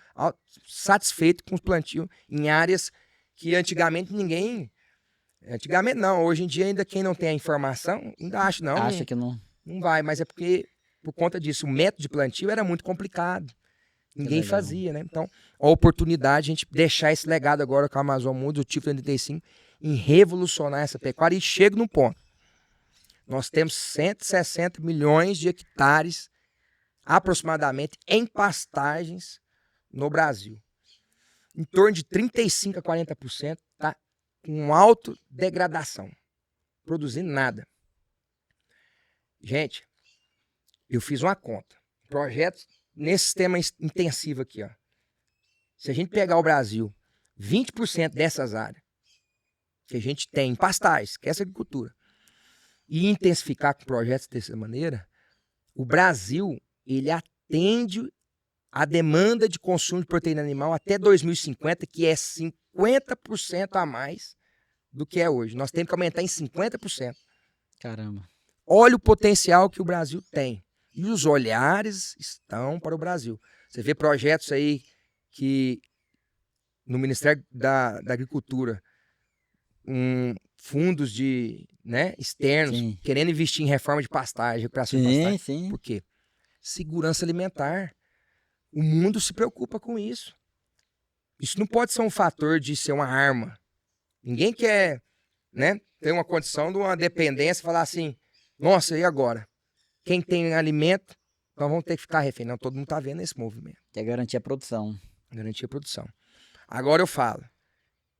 satisfeitos com os plantios em áreas que antigamente ninguém... Antigamente não. Hoje em dia ainda quem não tem a informação, ainda acha não. Acha que não. Não vai, mas é porque, por conta disso, o método de plantio era muito complicado. Ninguém fazia, né? Então, a oportunidade de a gente deixar esse legado agora com a Amazon Muda, o Tifton 85, em revolucionar essa pecuária. E chega no ponto. Nós temos 160 milhões de hectares, aproximadamente, em pastagens no Brasil. Em torno de 35% a 40% está com alta degradação, produzindo nada. Gente, eu fiz uma conta. Projeto nesse sistema intensivo aqui, ó. Se a gente pegar o Brasil, 20% dessas áreas que a gente tem em pastais, que é essa agricultura, e intensificar com projetos dessa maneira, o Brasil, ele atende a demanda de consumo de proteína animal até 2050, que é 50% a mais do que é hoje. Nós temos que aumentar em 50%. Caramba. Olha o potencial que o Brasil tem. E os olhares estão para o Brasil. Você vê projetos aí que no Ministério da Agricultura, fundos externos, Sim. querendo investir em reforma de pastagem, recuperação de pastagem. Sim. Por quê? Segurança alimentar. O mundo se preocupa com isso. Isso não pode ser um fator de ser uma arma. Ninguém quer, ter uma condição de uma dependência e falar assim, nossa, e agora? Quem tem alimento, nós vamos ter que ficar refém. Não, todo mundo está vendo esse movimento. Quer garantir a produção. Garantir a produção. Agora eu falo,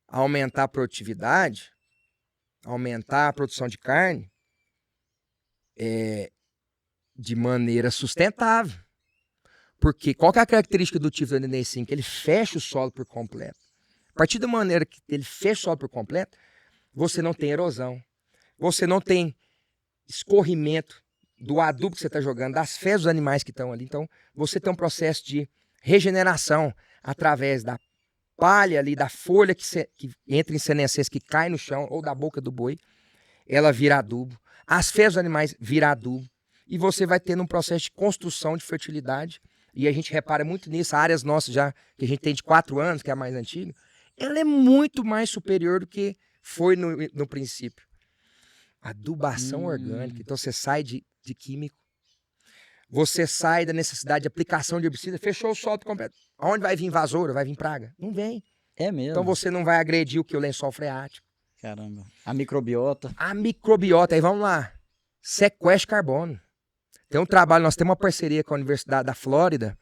aumentar a produtividade, aumentar a produção de carne de maneira sustentável. Porque qual que é a característica do Tifton 85? Ele fecha o solo por completo. A partir da maneira que ele fecha o solo por completo, você não tem erosão, você não tem escorrimento do adubo que você está jogando, das fezes dos animais que estão ali. Então, você tem um processo de regeneração através da palha ali, da folha que entra em senescência, que cai no chão, ou da boca do boi, ela vira adubo. As fezes dos animais viram adubo. E você vai tendo um processo de construção de fertilidade. E a gente repara muito nisso, áreas nossas já, que a gente tem de 4 anos, que é a mais antiga, ela é muito mais superior do que foi no princípio. Adubação orgânica. Então você sai de químico, você sai da necessidade de aplicação de herbicida, fechou o solo completo. Aonde vai vir invasora? Vai vir praga? Não vem. É mesmo. Então você não vai agredir o lençol freático. Caramba. A microbiota. A microbiota, aí vamos lá. Sequestro de carbono. Tem um trabalho, nós temos uma parceria com a Universidade da Flórida,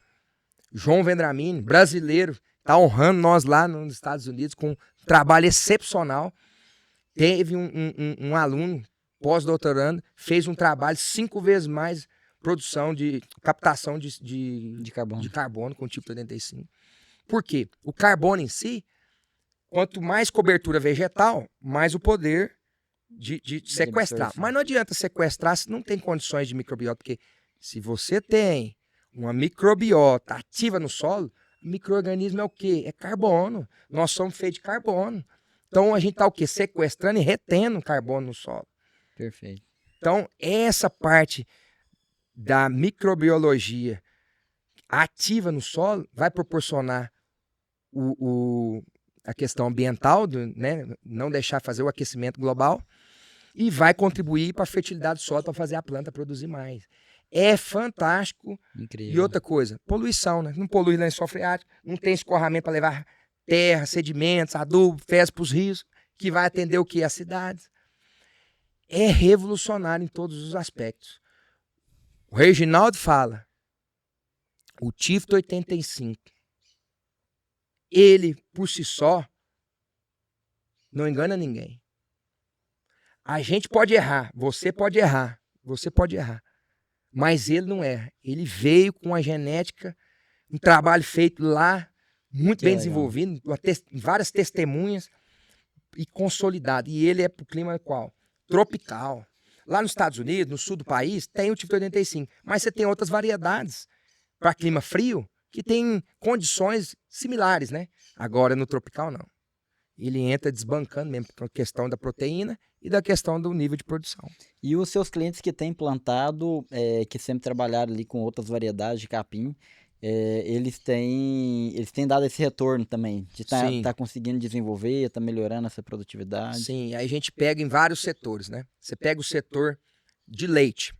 João Vendramini, brasileiro, está honrando nós lá nos Estados Unidos com um trabalho excepcional. Teve um aluno, pós-doutorando, fez um trabalho 5 vezes mais produção de captação de carbono com o Tifton 85. Por quê? O carbono em si, quanto mais cobertura vegetal, mais o poder de sequestrar. Mas não adianta sequestrar se não tem condições de microbiota, porque se você tem uma microbiota ativa no solo, micro-organismo é o quê? É carbono. Nós somos feitos de carbono. Então a gente está o quê? Sequestrando e retendo carbono no solo. Perfeito. Então essa parte da microbiologia ativa no solo vai proporcionar a questão ambiental, não deixar fazer o aquecimento global, e vai contribuir para a fertilidade do solo, para fazer a planta produzir mais. É fantástico. Incrível. E outra coisa, poluição, Não polui lençol freático, não tem escoamento para levar terra, sedimentos, adubo, fezes para os rios, que vai atender o que? As cidades. É revolucionário em todos os aspectos. O Reginaldo fala, o Tifton 85, ele, por si só, não engana ninguém. A gente pode errar, você pode errar, mas ele não erra. Ele veio com a genética, um trabalho feito lá, muito bem desenvolvido, várias testemunhas, e consolidado. E ele é pro clima qual? Tropical. Lá nos Estados Unidos, no sul do país, tem o tipo 85. Mas você tem outras variedades para clima frio que tem condições similares, né? Agora no tropical, não. Ele entra desbancando mesmo com a questão da proteína e da questão do nível de produção. E os seus clientes que têm plantado, que sempre trabalharam ali com outras variedades de capim, eles têm dado esse retorno também, de estar conseguindo desenvolver, estar melhorando essa produtividade. Sim, aí a gente pega em vários setores, né? Você pega o setor de leite.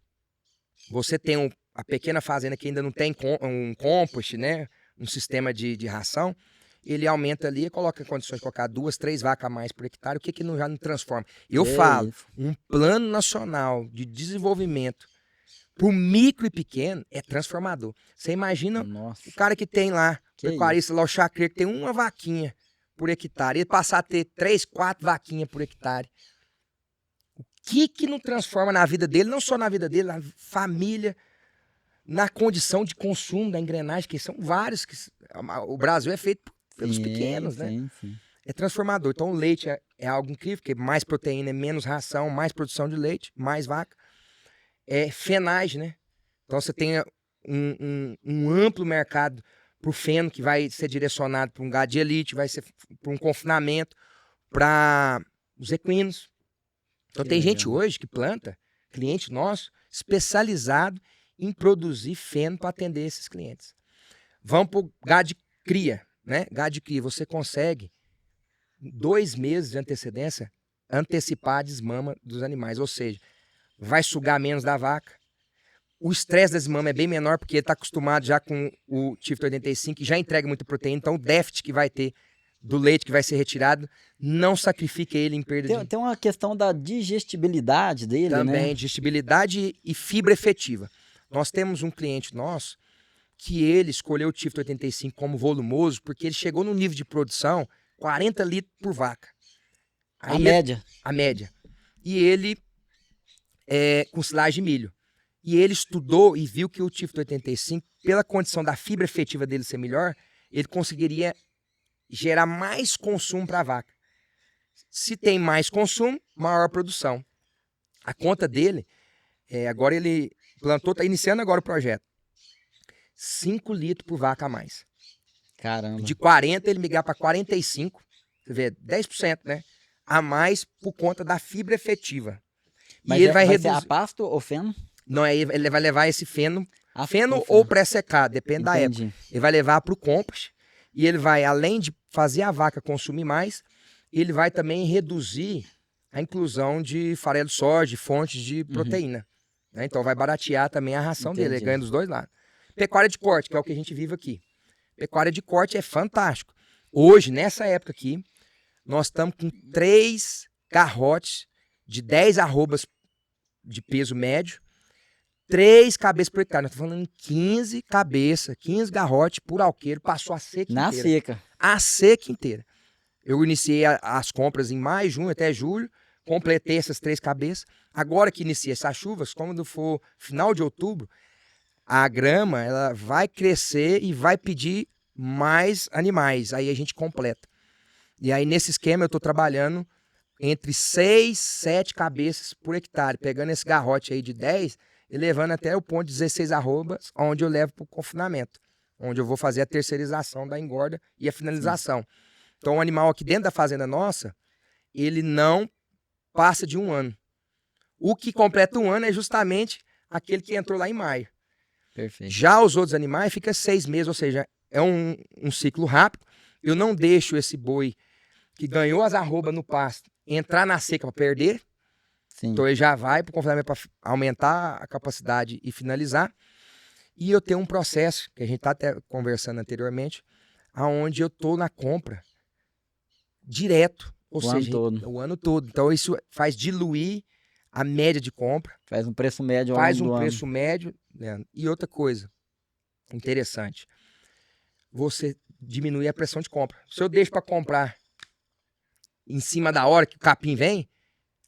Você tem a pequena fazenda que ainda não tem um compost, né? Um sistema de ração. Ele aumenta ali e coloca em condições de colocar 2, 3 vacas a mais por hectare. O que já não transforma? Eu falo, um plano nacional de desenvolvimento para o micro e pequeno é transformador. Você imagina o cara que tem lá, o pecuarista lá, o chacreiro, que tem uma vaquinha por hectare, ele passar a ter 3, 4 vaquinhas por hectare. O que não transforma na vida dele, não só na vida dele, na família, na condição de consumo da engrenagem, que são vários. O Brasil é feito pelos pequenos, né? Sim. É transformador. Então o leite é algo incrível, porque mais proteína, menos ração, mais produção de leite, mais vaca. É fenagem, né? Então você tem um amplo mercado para o feno, que vai ser direcionado para um gado de elite, vai ser para um confinamento, para os equinos. Então tem gente hoje que planta, cliente nosso, especializado em produzir feno para atender esses clientes. Vamos para o gado de cria, né? Gado de cria, você consegue, 2 meses de antecedência, antecipar a desmama dos animais, ou seja, vai sugar menos da vaca. O estresse da desmama é bem menor, porque ele está acostumado já com o Tifto 85, que já entrega muita proteína, então o déficit que vai ter do leite que vai ser retirado não sacrifica ele em perda Tem uma questão da digestibilidade dele, também, né? digestibilidade e fibra efetiva. Nós temos um cliente nosso que ele escolheu o Tifto 85 como volumoso, porque ele chegou no nível de produção 40 litros por vaca. Aí média. A média. E ele com silagem de milho. E ele estudou e viu que o Tifto 85, pela condição da fibra efetiva dele ser melhor, ele conseguiria gerar mais consumo para a vaca. Se tem mais consumo, maior produção. A conta dele, agora ele plantou, está iniciando agora o projeto. 5 litros por vaca a mais. Caramba. De 40 ele migrar para 45, você vê, 10%, né? A mais por conta da fibra efetiva. Mas ele vai reduzir... ser a pasto ou feno? Não, ele vai levar esse feno, ou pré-secado, depende da época. Ele vai levar para o compost e ele vai, além de fazer a vaca consumir mais, ele vai também reduzir a inclusão de farelo de soja, de fontes de proteína. Né? Então vai baratear também a ração dele, ele ganha dos dois lados. Pecuária de corte, que é o que a gente vive aqui. Pecuária de corte é fantástico. Hoje, nessa época aqui, nós estamos com 3 garrotes de 10 arrobas de peso médio, 3 cabeças por hectare. Nós estamos falando em 15 cabeças, 15 garrotes por alqueiro, passou a seca inteira. Na seca. A seca inteira. Eu iniciei as compras em maio, junho, até julho, completei essas 3 cabeças. Agora que inicia essas chuvas, quando for final de outubro, a grama ela vai crescer e vai pedir mais animais. Aí a gente completa. E aí nesse esquema eu estou trabalhando entre 6, 7 cabeças por hectare, pegando esse garrote aí de 10 e levando até o ponto de 16 arrobas, onde eu levo para o confinamento, onde eu vou fazer a terceirização da engorda e a finalização. Então o animal aqui dentro da fazenda nossa, ele não passa de 1 ano. O que completa 1 ano é justamente aquele que entrou lá em maio. Perfeito. Já os outros animais fica 6 meses, ou seja, é um ciclo rápido. Eu não deixo esse boi que ganhou as arrobas no pasto entrar na seca para perder. Sim. Então ele já vai para o confinamento para aumentar a capacidade e finalizar. E eu tenho um processo, que a gente está até conversando anteriormente, onde eu estou na compra direto. Ou seja, o ano todo. Então isso faz diluir a média de compra. Faz um preço médio ao Faz longo um do preço ano. médio. Né? E outra coisa interessante, você diminui a pressão de compra. Se eu deixo para comprar em cima da hora que o capim vem,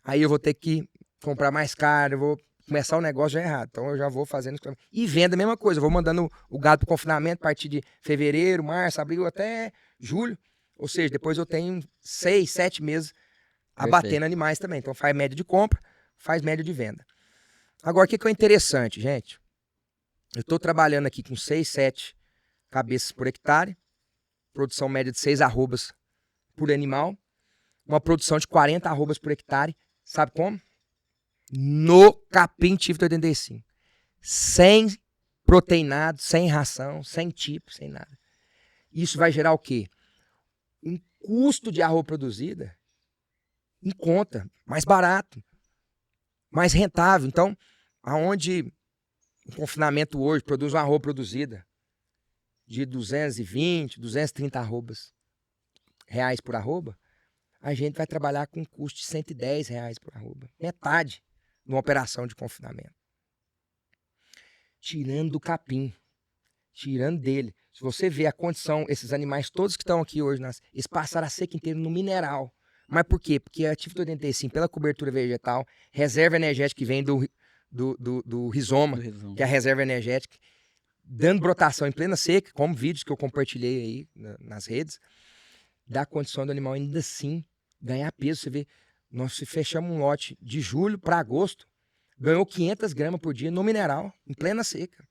aí eu vou ter que comprar mais caro, eu vou começar o negócio já errado. Então eu já vou fazendo... E venda a mesma coisa, eu vou mandando o gado para o confinamento a partir de fevereiro, março, abril, até julho. Ou seja, depois eu tenho 6, 7 meses abatendo animais também. Então faz média de compra, faz média de venda. Agora, o que é interessante, gente? Eu estou trabalhando aqui com 6, 7 cabeças por hectare, produção média de 6 arrobas por animal, uma produção de 40 arrobas por hectare. Sabe como? No capim Tivito 85. Sem proteinado, sem ração, sem tipo, sem nada. Isso vai gerar o quê? Um custo de arroba produzida em conta, mais barato, mais rentável. Então, aonde o confinamento hoje produz uma arroba produzida de 220, 230 arrobas reais por arroba, a gente vai trabalhar com um custo de 110 reais por arroba. Metade numa operação de confinamento. Tirando do capim, tirando dele. Se você vê a condição, esses animais todos que estão aqui hoje, eles passaram a seca inteira no mineral. Mas por quê? Porque a Tivito 85, pela cobertura vegetal, reserva energética que vem do rizoma, que é a reserva energética, dando brotação em plena seca, como vídeos que eu compartilhei aí nas redes, dá condição do animal ainda assim ganhar peso. Você vê, nós fechamos um lote de julho para agosto, ganhou 500 gramas por dia no mineral, em plena seca.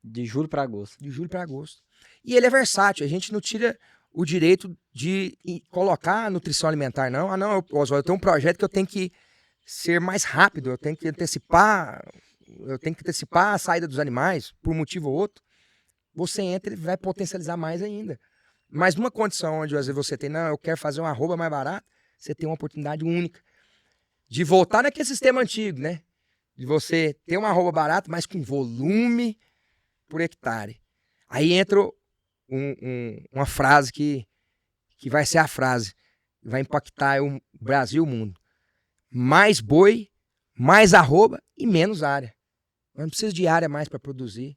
De julho para agosto. De julho para agosto. E ele é versátil, a gente não tira o direito de colocar nutrição alimentar, não. Ah, não, Oswaldo, eu tenho um projeto que eu tenho que ser mais rápido, eu tenho que antecipar a saída dos animais, por um motivo ou outro. Você entra e vai potencializar mais ainda. Mas numa condição onde às vezes você tem, não, eu quero fazer uma arroba mais barata, você tem uma oportunidade única de voltar naquele sistema antigo, né? De você ter uma arroba barata, mas com volume por hectare. Aí entra uma frase que vai ser a frase, vai impactar o Brasil e o mundo. Mais boi, mais arroba e menos área. Não precisa de área mais para produzir.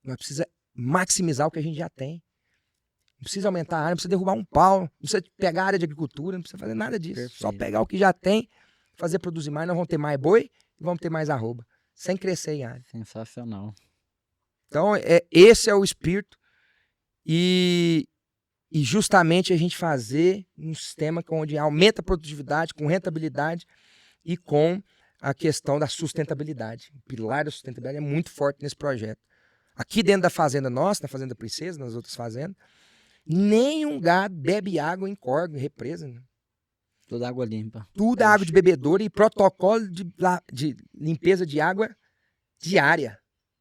Nós precisa maximizar o que a gente já tem. Não precisa aumentar a área, não precisa derrubar um pau, não precisa pegar a área de agricultura, não precisa fazer nada disso. Perfeito. Só pegar o que já tem, fazer produzir mais, nós vamos ter mais boi e vamos ter mais arroba, sem crescer em área. Sensacional. Então, esse é o espírito e justamente a gente fazer um sistema onde aumenta a produtividade, com rentabilidade e com a questão da sustentabilidade. O pilar da sustentabilidade é muito forte nesse projeto. Aqui dentro da fazenda nossa, na Fazenda Princesa, nas outras fazendas, nenhum gado bebe água em córrego, em represa. Né? Tudo água limpa. Tudo é água de bebedouro e protocolo de limpeza de água diária.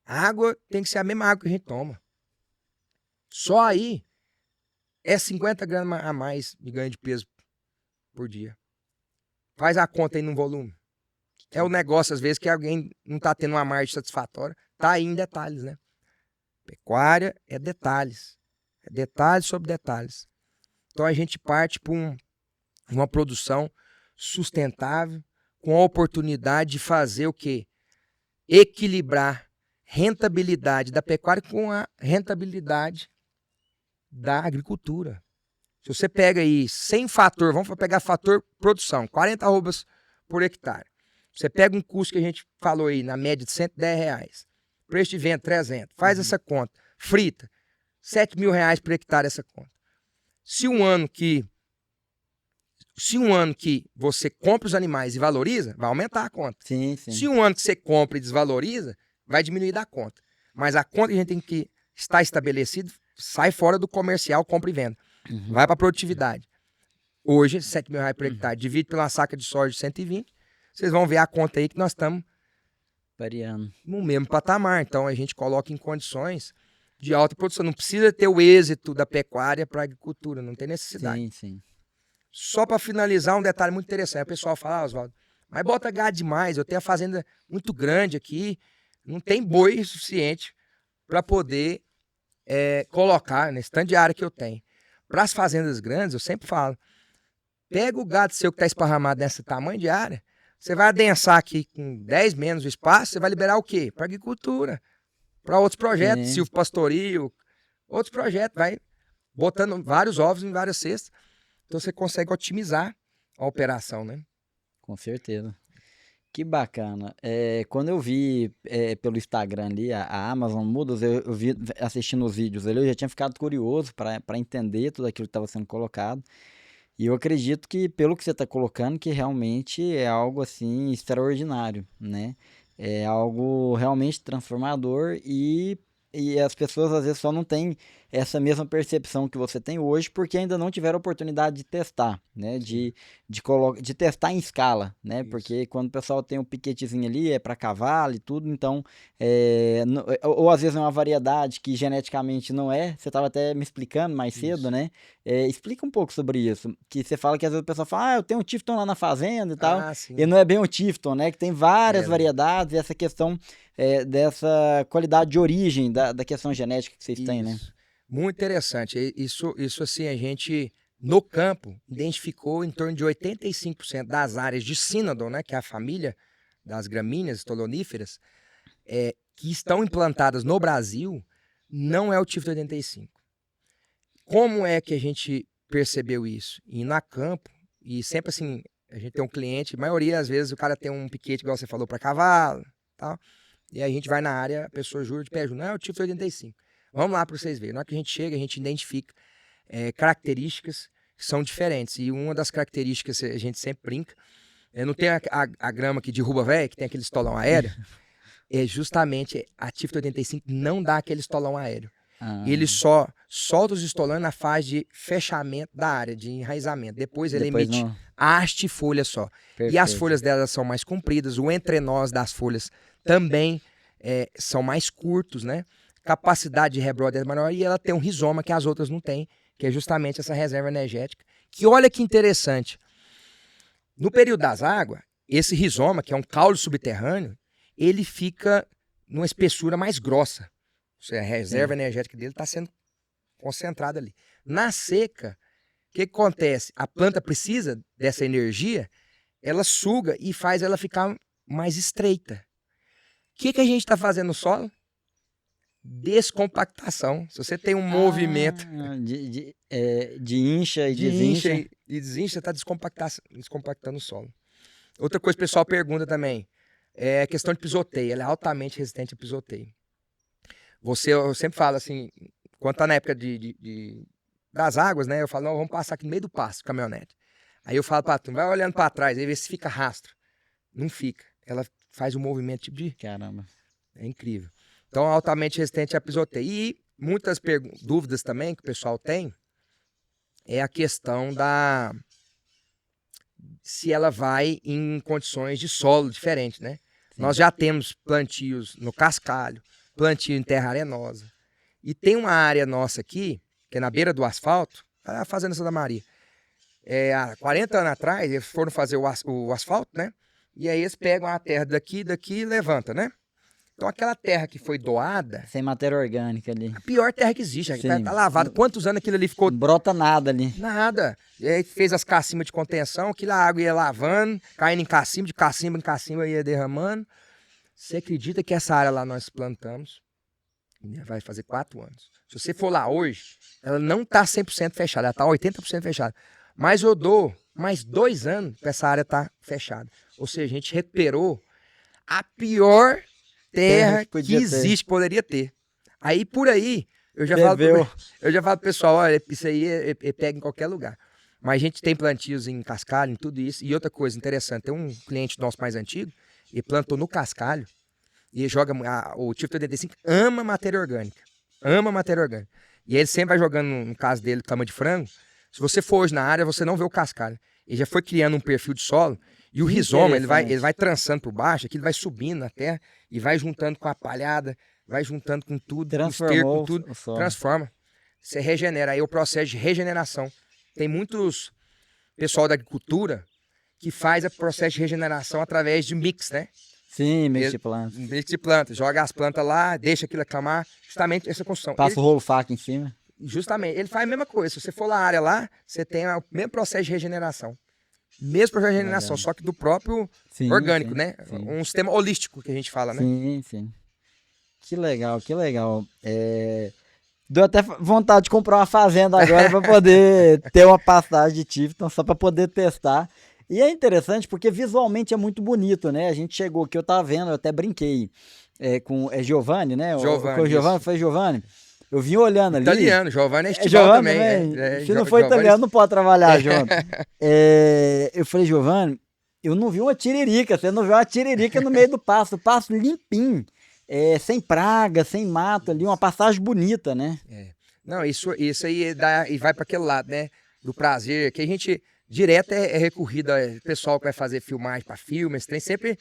A água tem que ser a mesma água que a gente toma. Só aí é 50 gramas a mais de ganho de peso por dia. Faz a conta aí no volume. É o negócio, às vezes, que alguém não está tendo uma margem satisfatória. Está aí em detalhes, né? Pecuária é detalhes. É detalhes sobre detalhes. Então a gente parte para uma produção sustentável, com a oportunidade de fazer o quê? Equilibrar rentabilidade da pecuária com a rentabilidade da agricultura. Se você pega aí 100 fator, vamos pegar fator produção, 40 arrobas por hectare. Você pega um custo que a gente falou aí, na média de 110 reais. Preço de venda, 300. Faz essa conta. Frita. 7 mil reais por hectare essa conta. Se um ano que você compra os animais e valoriza, vai aumentar a conta. Sim, sim. Se um ano que você compra e desvaloriza, vai diminuir da conta. Mas a conta que a gente tem que estar estabelecido sai fora do comercial, compra e venda. Uhum. Vai para a produtividade. Hoje, 7 mil reais por hectare, divide pela saca de soja de 120, vocês vão ver a conta aí que nós estamos variando no mesmo patamar. Então a gente coloca em condições de alta produção. Não precisa ter o êxito da pecuária para a agricultura, não tem necessidade. Sim, sim. Só para finalizar, um detalhe muito interessante. O pessoal fala, Oswaldo, mas bota gado demais, eu tenho a fazenda muito grande aqui, não tem boi suficiente para poder colocar nesse tanto de área que eu tenho. Para as fazendas grandes, eu sempre falo, pega o gado seu que está esparramado nesse tamanho de área, você vai adensar aqui com 10 menos o espaço, você vai liberar o quê? Para agricultura, para outros projetos, silvopastoril, outros projetos, vai botando vários ovos em várias cestas, então você consegue otimizar a operação, né? Com certeza. Que bacana. Quando eu vi pelo Instagram ali, a Amazon Mudas, eu vi assistindo os vídeos ali, eu já tinha ficado curioso para entender tudo aquilo que estava sendo colocado. E eu acredito que, pelo que você está colocando, que realmente é algo assim extraordinário, né? É algo realmente transformador e as pessoas às vezes só não têm essa mesma percepção que você tem hoje porque ainda não tiveram oportunidade de testar, né? Sim, De testar em escala, né? isso. Porque quando o pessoal tem um piquetezinho ali, é para cavalo e tudo, então, ou às vezes é uma variedade que geneticamente não é, você estava até me explicando mais cedo, Isso. né? Explica um pouco sobre isso, que você fala que às vezes o pessoal fala, eu tenho um Tifton lá na fazenda e tal, Ah, e sim. não é bem um Tifton, né? Que tem várias É, não. variedades e essa questão dessa qualidade de origem da questão genética que vocês têm, né? Isso. Muito interessante. Isso assim, a gente, no campo, identificou em torno de 85% das áreas de Cynodon, né, que é a família das gramíneas estoloníferas, que estão implantadas no Brasil, não é o tifo 85. Como é que a gente percebeu isso? Indo a campo, e sempre assim, a gente tem um cliente, a maioria às vezes o cara tem um piquete, igual você falou, para cavalo, tal. E aí a gente vai na área, a pessoa jura de pé junto, não, é o tifo 85. Vamos lá para vocês verem. Na hora que a gente chega, a gente identifica características que são diferentes. E uma das características, a gente sempre brinca, não tem a grama que derruba velho, que tem aquele estolão aéreo, é justamente a tifo 85 não dá aquele estolão aéreo. Ele Ah, só solta os estolões na fase de fechamento da área, de enraizamento. Depois ele depois emite não. haste folha só. E as Perfeito. folhas delas são mais compridas, o entrenós das folhas também são mais curtos, né? Capacidade de rebrode é maior e ela tem um rizoma que as outras não têm, que é justamente essa reserva energética. Que olha que interessante. No período das águas, esse rizoma, que é um caule subterrâneo, ele fica numa espessura mais grossa. Ou seja, a reserva Sim. energética dele está sendo concentrada ali. Na seca, o que acontece? A planta precisa dessa energia, ela suga e faz ela ficar mais estreita. O que a gente está fazendo no solo? Descompactação. Se você tem um movimento Ah, de incha e de incha desincha. e desincha, está descompactando o solo. Outra coisa que o pessoal pergunta também é a questão de pisoteio. Ela é altamente resistente a pisoteio. Eu sempre falo assim, quando tá na época das águas, né? Eu falo, não, vamos passar aqui no meio do pasto, caminhonete. Aí eu falo pra tu, vai olhando pra trás, aí vê se fica rastro. Não fica. Ela faz um movimento tipo de... Caramba. É incrível. Então, altamente resistente a pisoteio. E muitas dúvidas também que o pessoal tem é a questão se ela vai em condições de solo diferentes, né? Sim. Nós já temos plantios no cascalho, plantio em terra arenosa. E tem uma área nossa aqui, que é na beira do asfalto, a Fazenda Santa Maria. Há 40 anos atrás, eles foram fazer o asfalto, né? E aí eles pegam a terra daqui e levantam, né? Então aquela terra que foi doada, Sem matéria orgânica ali. a pior terra que existe, tá Sim. lavada. Quantos anos aquilo ali ficou? Não brota nada ali. Nada. E aí fez as cacimbas de contenção, que a água ia lavando, caindo de cacimba em cacimba ia derramando. Você acredita que essa área lá nós plantamos? Vai fazer 4 anos. Se você for lá hoje, ela não está 100% fechada, ela está 80% fechada. Mas eu dou mais 2 anos para essa área estar fechada. Ou seja, a gente recuperou a pior terra que podia ter. existe, poderia ter. Aí por aí, eu já Bebeu. falo pro pessoal, olha, isso aí pega em qualquer lugar. Mas a gente tem plantios em cascalho, em tudo isso. E outra coisa interessante, tem um cliente nosso mais antigo, ele plantou no cascalho, e joga o tifo 85 ama matéria orgânica. Ama matéria orgânica. E ele sempre vai jogando, no caso dele, cama de frango. Se você for hoje na área, você não vê o cascalho. Ele já foi criando um perfil de solo. E o rizoma, ele vai trançando por baixo, aqui ele vai subindo na terra e vai juntando com a palhada, vai juntando com tudo, com esterco, com tudo. O solo. Transforma. Você regenera. Aí é o processo de regeneração. Tem muitos pessoal da agricultura que faz o processo de regeneração através de mix, né? Sim, mix de plantas. Mix de plantas. Joga as plantas lá, deixa aquilo acalmar. Justamente essa construção. Passa o rolo faca em cima. Justamente. Ele faz a mesma coisa. Se você for na área lá, você tem o mesmo processo de regeneração. Mesmo processo de regeneração, Legal. só que do próprio Sim, orgânico, sim, né? sim. Um sistema holístico que a gente fala, né? Sim, sim. Que legal, que legal. Deu até vontade de comprar uma fazenda agora para poder ter uma pastagem de Tifton, só para poder testar. E é interessante porque visualmente é muito bonito, né? A gente chegou aqui, eu tava vendo, eu até brinquei com Giovanni, né? Giovanni, Com o Giovanni, isso. foi Giovanni. Eu vim olhando ali. Italiano, Giovanni é É Estival Giovanni também. também. Se não for italiano, não pode trabalhar junto. Eu falei, Giovanni, eu não vi uma tiririca. Você não viu uma tiririca no meio do pasto. O pasto limpinho. Sem praga, sem mato ali. Uma passagem bonita, né? Não, isso aí dá, e vai para aquele lado, né? Do prazer, que a gente direto é recorrido ao pessoal que vai fazer filmagem para filmes, tem sempre.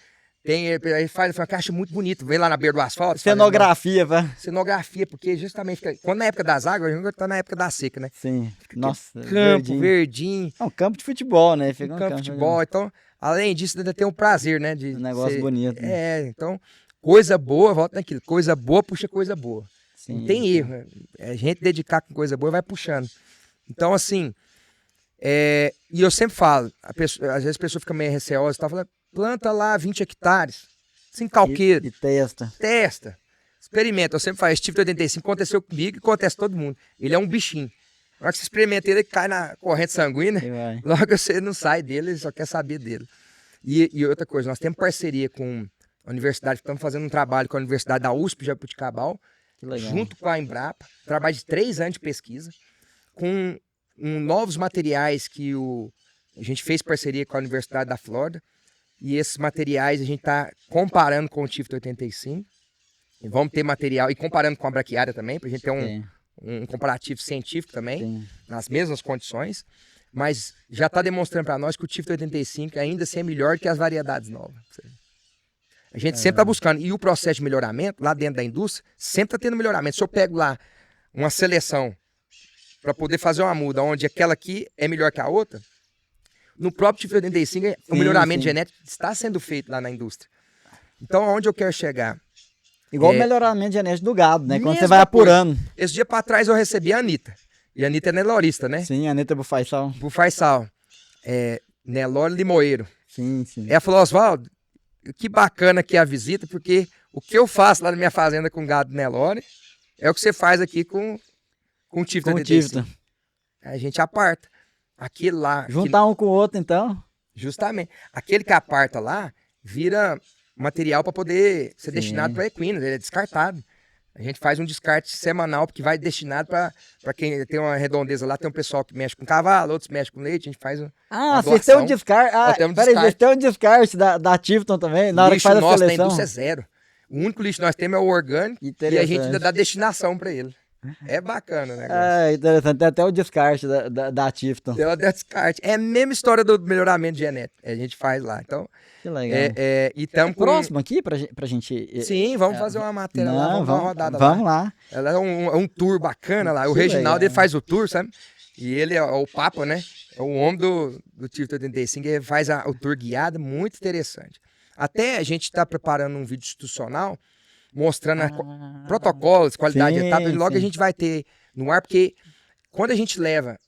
Aí faz uma caixa muito bonita, vem lá na beira do asfalto. Cenografia, pá. Cenografia, porque justamente quando na época das águas, a gente tá na época da seca, né? Sim. Nossa, Campo, verdinho. É um campo de futebol, né? Fica um campo de futebol. Então, além disso, ainda tem um prazer, né? Um negócio bonito. Né? Então, coisa boa, volta naquilo. Coisa boa puxa coisa boa. Sim, não tem erro. A gente dedicar com coisa boa vai puxando. Então, assim, e eu sempre falo, às vezes a pessoa fica meio receosa e tal, fala, planta lá 20 hectares, sem calqueiro. E testa. Testa. Experimenta. Eu sempre falo, esse tipo de 85 aconteceu comigo e acontece com todo mundo. Ele é um bichinho. Na hora que você experimenta ele, cai na corrente sanguínea, logo você não sai dele, ele só quer saber dele. E outra coisa, nós temos parceria com a universidade, estamos fazendo um trabalho com a Universidade da USP de Jabuticabal, junto com a Embrapa, trabalho de 3 anos de pesquisa, com novos materiais que a gente fez parceria com a Universidade da Flórida, e esses materiais a gente está comparando com o Tifto 85, e vamos ter material, e comparando com a braquiária também, para a gente ter um comparativo científico também, nas mesmas condições, mas já está demonstrando para nós que o Tifto 85 ainda assim é melhor que as variedades novas. A gente sempre está buscando, e o processo de melhoramento, lá dentro da indústria, sempre está tendo melhoramento. Se eu pego lá uma seleção para poder fazer uma muda, onde aquela aqui é melhor que a outra, no próprio Tifto 85, o melhoramento genético está sendo feito lá na indústria. Então, aonde eu quero chegar? Igual o melhoramento genético do gado, né? Quando você vai apurando. Esse dia para trás eu recebi a Anitta. E a Anitta é nelorista, né? Sim, a Anitta Bufaisal. Bufaisal. Nelore Limoeiro. Sim. Ela falou, Oswaldo, que bacana que é a visita, porque o que eu faço lá na minha fazenda com gado Nelore é o que você faz aqui com o Tifto 85. A gente aparta. Aquele lá... Juntar um com o outro, então. Justamente. Aquele que aparta lá vira material para poder ser destinado para equinos, ele é descartado. A gente faz um descarte semanal, porque vai destinado para quem tem uma redondeza lá, tem um pessoal que mexe com cavalo, outros mexem com leite, a gente faz vocês têm um descarte. Peraí, vocês têm um descarte da Tifton também, na hora que faz a seleção? Lixo nosso da indústria é zero. O único lixo que nós temos é o orgânico e a gente ainda dá destinação para ele. É bacana o negócio. Interessante. Tem até o descarte da Tifton. Tem até o descarte. É a mesma história do melhoramento genético. A gente faz lá. Então, que legal. E próximo aqui pra gente... Sim, vamos fazer uma matéria lá. Vamos dar uma rodada lá. Vamos lá. Ela é um tour bacana lá. O Reginaldo, ele faz o tour, sabe? E ele é o Papa, né? É o homem do Tifto 85. Ele faz o tour guiado, muito interessante. Até a gente está preparando um vídeo institucional mostrando protocolos, qualidade de etapa, e logo a gente vai ter no ar, porque quando a gente leva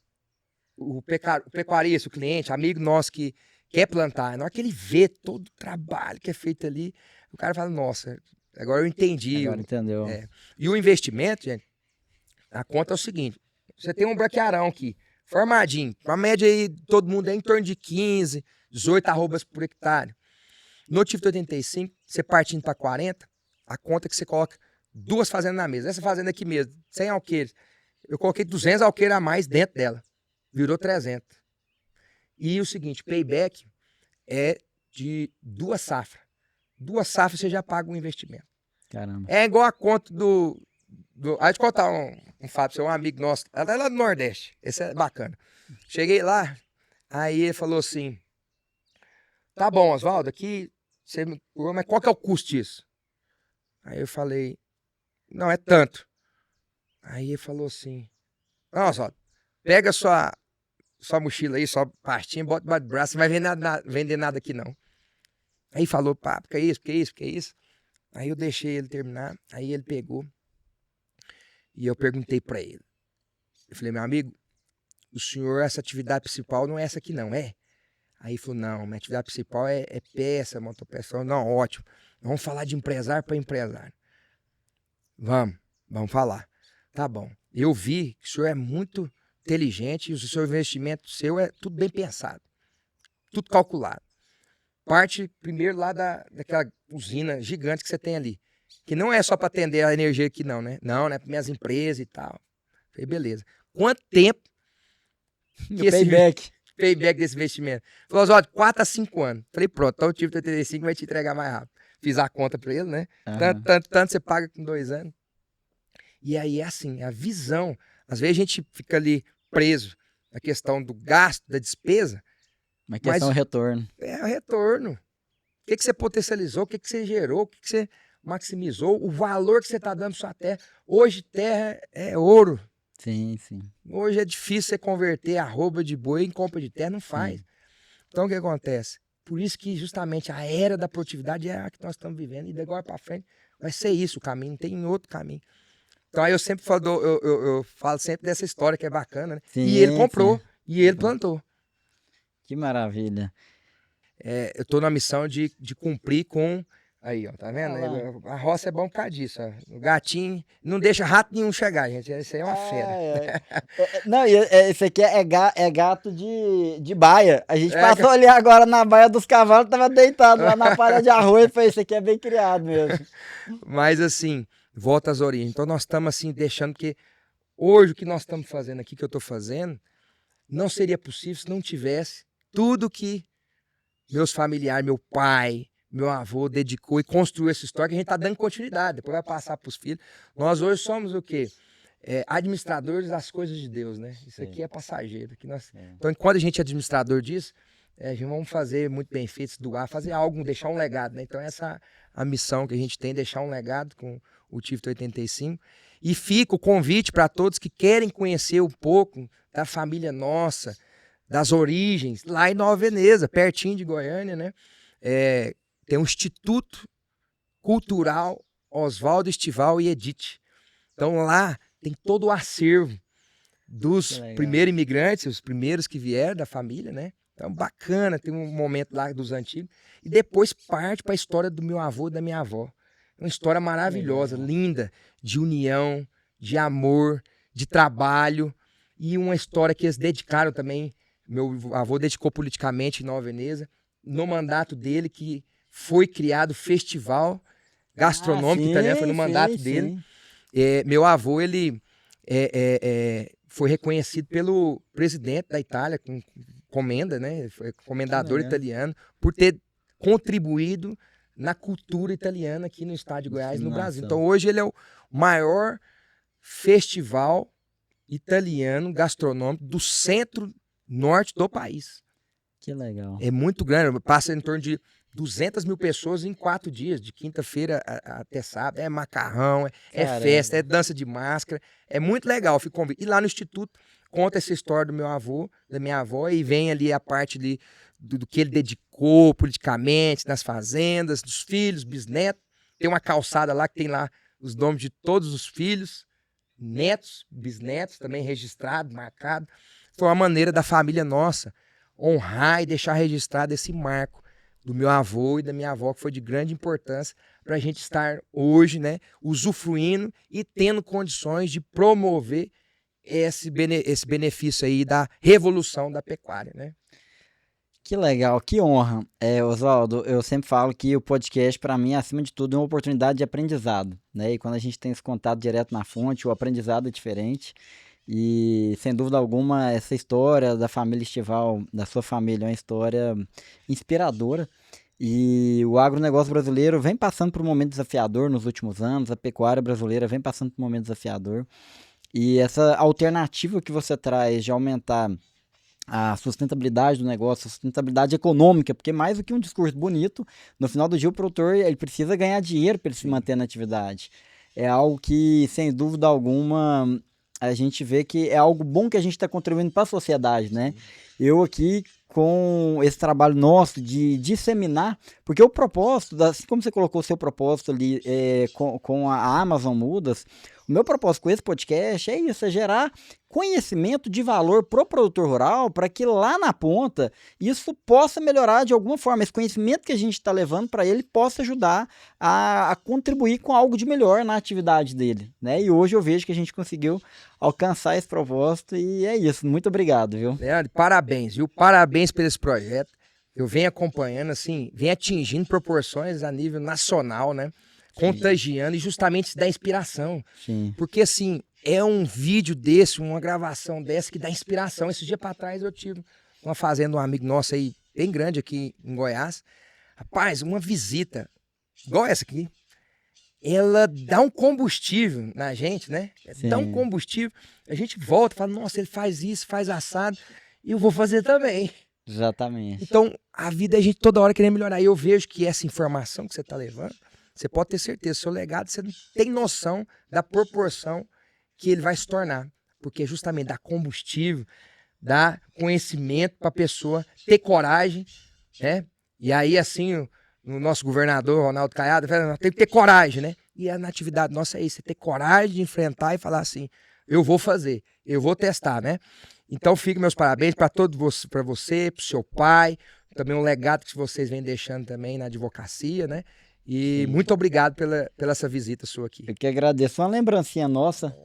o pecuarista, o cliente, amigo nosso que quer plantar, na hora que ele vê todo o trabalho que é feito ali, o cara fala, nossa, agora eu entendi. Agora entendeu. E o investimento, gente, a conta é o seguinte, você tem um braquiarão aqui, formadinho, a média aí, todo mundo é em torno de 15, 18 arrobas por hectare. No Tifto 85, você partindo para 40, a conta que você coloca 2 fazendas na mesa. Essa fazenda aqui mesmo, 100 alqueires. Eu coloquei 200 alqueires a mais dentro dela. Virou 300. E o seguinte, payback é de 2 safras. 2 safras você já paga um investimento. Caramba. É igual a conta do... Aí te contar um fato, seu amigo nosso, ela é lá do Nordeste. Esse é bacana. Cheguei lá, aí ele falou assim, tá bom, Oswaldo, aqui, mas qual que é o custo disso? Aí eu falei, não, é tanto. Aí ele falou assim, não, Oswaldo, pega sua mochila aí, sua pastinha, bota debaixo do braço, não vai vender nada aqui não. Aí falou, pá, porque é isso. Aí eu deixei ele terminar, aí ele pegou e eu perguntei pra ele. Eu falei, meu amigo, o senhor, essa atividade principal não é essa aqui não, é? Aí ele falou, não, minha atividade principal é peça, motopeça. Não, ótimo. Vamos falar de empresário para empresário. Vamos falar. Tá bom. Eu vi que o senhor é muito inteligente e o seu investimento seu é tudo bem pensado. Tudo calculado. Parte primeiro lá daquela usina gigante que você tem ali. que não é só para atender a energia aqui não, né? Não, né? Para minhas empresas e tal. Falei, beleza. Quanto tempo que esse payback desse investimento? Falou, Oswaldo, 4 a 5 anos. Falei, pronto, então o Tivo 85 vai te entregar mais rápido. Fiz a conta para ele, né? Tanto você paga com 2 anos. E aí é assim, a visão. Às vezes a gente fica ali preso na questão do gasto, da despesa. Mas questão retorno. É o retorno. O que você potencializou, o que você gerou, o que você maximizou, o valor que você está dando para sua terra. Hoje terra é ouro. Sim, sim. Hoje é difícil você converter arroba de boi em compra de terra, não faz. Sim. Então o que acontece? Por isso que justamente a era da produtividade é a que nós estamos vivendo. E de agora para frente vai ser isso o caminho, não tem outro caminho. Então aí eu sempre falo, eu falo sempre dessa história que é bacana, né? Sim, e ele comprou, e ele plantou. Que maravilha. Eu tô na missão de cumprir com... Aí, ó, tá vendo? A roça é bom por causa disso, ó. O gatinho não deixa rato nenhum chegar, gente. Isso aí é uma fera. Não, esse aqui é gato de baia. A gente passou ali agora na baia dos cavalos, tava deitado lá na palha de arroz e falei, esse aqui é bem criado mesmo. Mas assim, volta às origens. Então nós estamos assim, deixando que hoje o que nós estamos fazendo aqui, que eu tô fazendo, não seria possível se não tivesse tudo que meus familiares, meu pai, meu avô dedicou e construiu essa história, que a gente está dando continuidade, depois vai passar para os filhos. Nós hoje somos o quê? Administradores das coisas de Deus, né? Isso aqui é passageiro. Então, quando a gente é administrador disso, a gente vamos fazer muito bem feito, se doar, fazer algo, deixar um legado, né? Então, essa é a missão que a gente tem, deixar um legado com o Tivito 85. E fica o convite para todos que querem conhecer um pouco da família nossa, das origens, lá em Nova Veneza, pertinho de Goiânia, né? Tem um Instituto Cultural Oswaldo Estival e Edith. Então lá tem todo o acervo dos primeiros imigrantes, os primeiros que vieram da família, né? Então bacana, tem um momento lá dos antigos. E depois parte para a história do meu avô e da minha avó. Uma história maravilhosa, linda, de união, de amor, de trabalho. E uma história que eles dedicaram também. Meu avô dedicou politicamente em Nova Veneza. No mandato dele, que foi criado o Festival Gastronômico Italiano, foi no mandato dele. Meu avô, ele foi reconhecido pelo presidente da Itália, com comenda, né? Foi comendador italiano, por ter contribuído na cultura italiana aqui no estado de Goiás, no Brasil. Então hoje ele é o maior festival italiano gastronômico do centro-norte do país. Que legal. É muito grande, passa em torno de 200 mil pessoas em 4 dias, de quinta-feira até sábado. É macarrão, é festa, é dança de máscara. É muito legal. E lá no Instituto conta essa história do meu avô, da minha avó, e vem ali a parte ali do que ele dedicou politicamente, nas fazendas, dos filhos, bisnetos. Tem uma calçada lá que tem lá os nomes de todos os filhos, netos, bisnetos, também registrado, marcado. Foi uma maneira da família nossa honrar e deixar registrado esse marco do meu avô e da minha avó, que foi de grande importância para a gente estar hoje, né, usufruindo e tendo condições de promover esse benefício aí da revolução da pecuária, né? Que legal, que honra. Oswaldo, eu sempre falo que o podcast, para mim, acima de tudo, é uma oportunidade de aprendizado, né? E quando a gente tem esse contato direto na fonte, o aprendizado é diferente. E, sem dúvida alguma, essa história da família Estival, da sua família, é uma história inspiradora. E o agronegócio brasileiro vem passando por um momento desafiador nos últimos anos, a pecuária brasileira vem passando por um momento desafiador. E essa alternativa que você traz de aumentar a sustentabilidade do negócio, a sustentabilidade econômica, porque mais do que um discurso bonito, no final do dia o produtor ele precisa ganhar dinheiro para ele se manter na atividade. É algo que, sem dúvida alguma, a gente vê que é algo bom que a gente está contribuindo para a sociedade, né? Eu aqui, com esse trabalho nosso de disseminar, porque o propósito, assim como você colocou o seu propósito ali com a Amazon Mudas, o meu propósito com esse podcast é isso, é gerar conhecimento de valor para o produtor rural, para que lá na ponta isso possa melhorar de alguma forma, esse conhecimento que a gente está levando para ele possa ajudar a contribuir com algo de melhor na atividade dele, né? E hoje eu vejo que a gente conseguiu alcançar esse propósito e é isso. Muito obrigado, viu? Leandro, parabéns, viu? Parabéns por esse projeto. Eu venho acompanhando, assim, venho atingindo proporções a nível nacional, né? contagiando e justamente isso dá inspiração. Sim. Porque, assim, é um vídeo desse, uma gravação dessa que dá inspiração. Esse dia pra trás eu tive uma fazenda, um amigo nosso aí, bem grande aqui em Goiás. Rapaz, uma visita, igual essa aqui, ela dá um combustível na gente, né? Dá um Sim. combustível, a gente volta e fala, nossa, ele faz isso, faz assado, e eu vou fazer também. Exatamente. Então, a vida é a gente toda hora querendo melhorar. E eu vejo que essa informação que você tá levando, você pode ter certeza, seu legado, você não tem noção da proporção que ele vai se tornar. Porque justamente dá combustível, dá conhecimento para a pessoa ter coragem, né? E aí, assim, o nosso governador, Ronaldo Caiado, fala, tem que ter coragem, né? E a atividade nossa é isso, é ter coragem de enfrentar e falar assim, eu vou fazer, eu vou testar, né? Então, fica meus parabéns para para você, para o seu pai, também um legado que vocês vêm deixando também na advocacia, né? E Sim. muito obrigado pela essa visita sua aqui. Eu que agradeço. Uma lembrancinha nossa,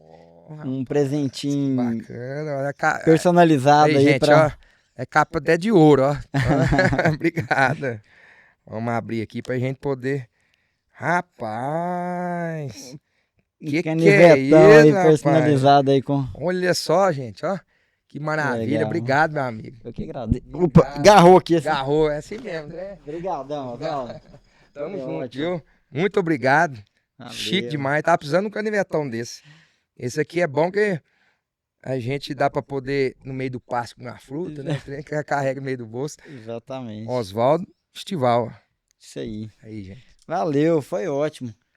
um presentinho Bacana, olha, personalizado aí, aí gente, pra... ó, é capa até de ouro, ó. Obrigado. Vamos abrir aqui pra gente poder... Rapaz, que é canivetão isso, aí rapaz? personalizado aí com... Olha só, gente, ó. Que maravilha, Legal. obrigado, meu amigo. Eu que agradeço. Opa, agarrou aqui. Garrou, é assim mesmo, né? Obrigadão, Gal. Tamo É junto, ótimo. viu? Muito obrigado. Valeu. Chique demais, tava precisando de um canivetão desse. Esse aqui é bom que a gente dá pra poder, no meio do pasto, comer uma fruta, né? Que carrega no meio do bolso. Exatamente. Oswaldo Estival. Isso aí. Aí, gente. Valeu, foi ótimo.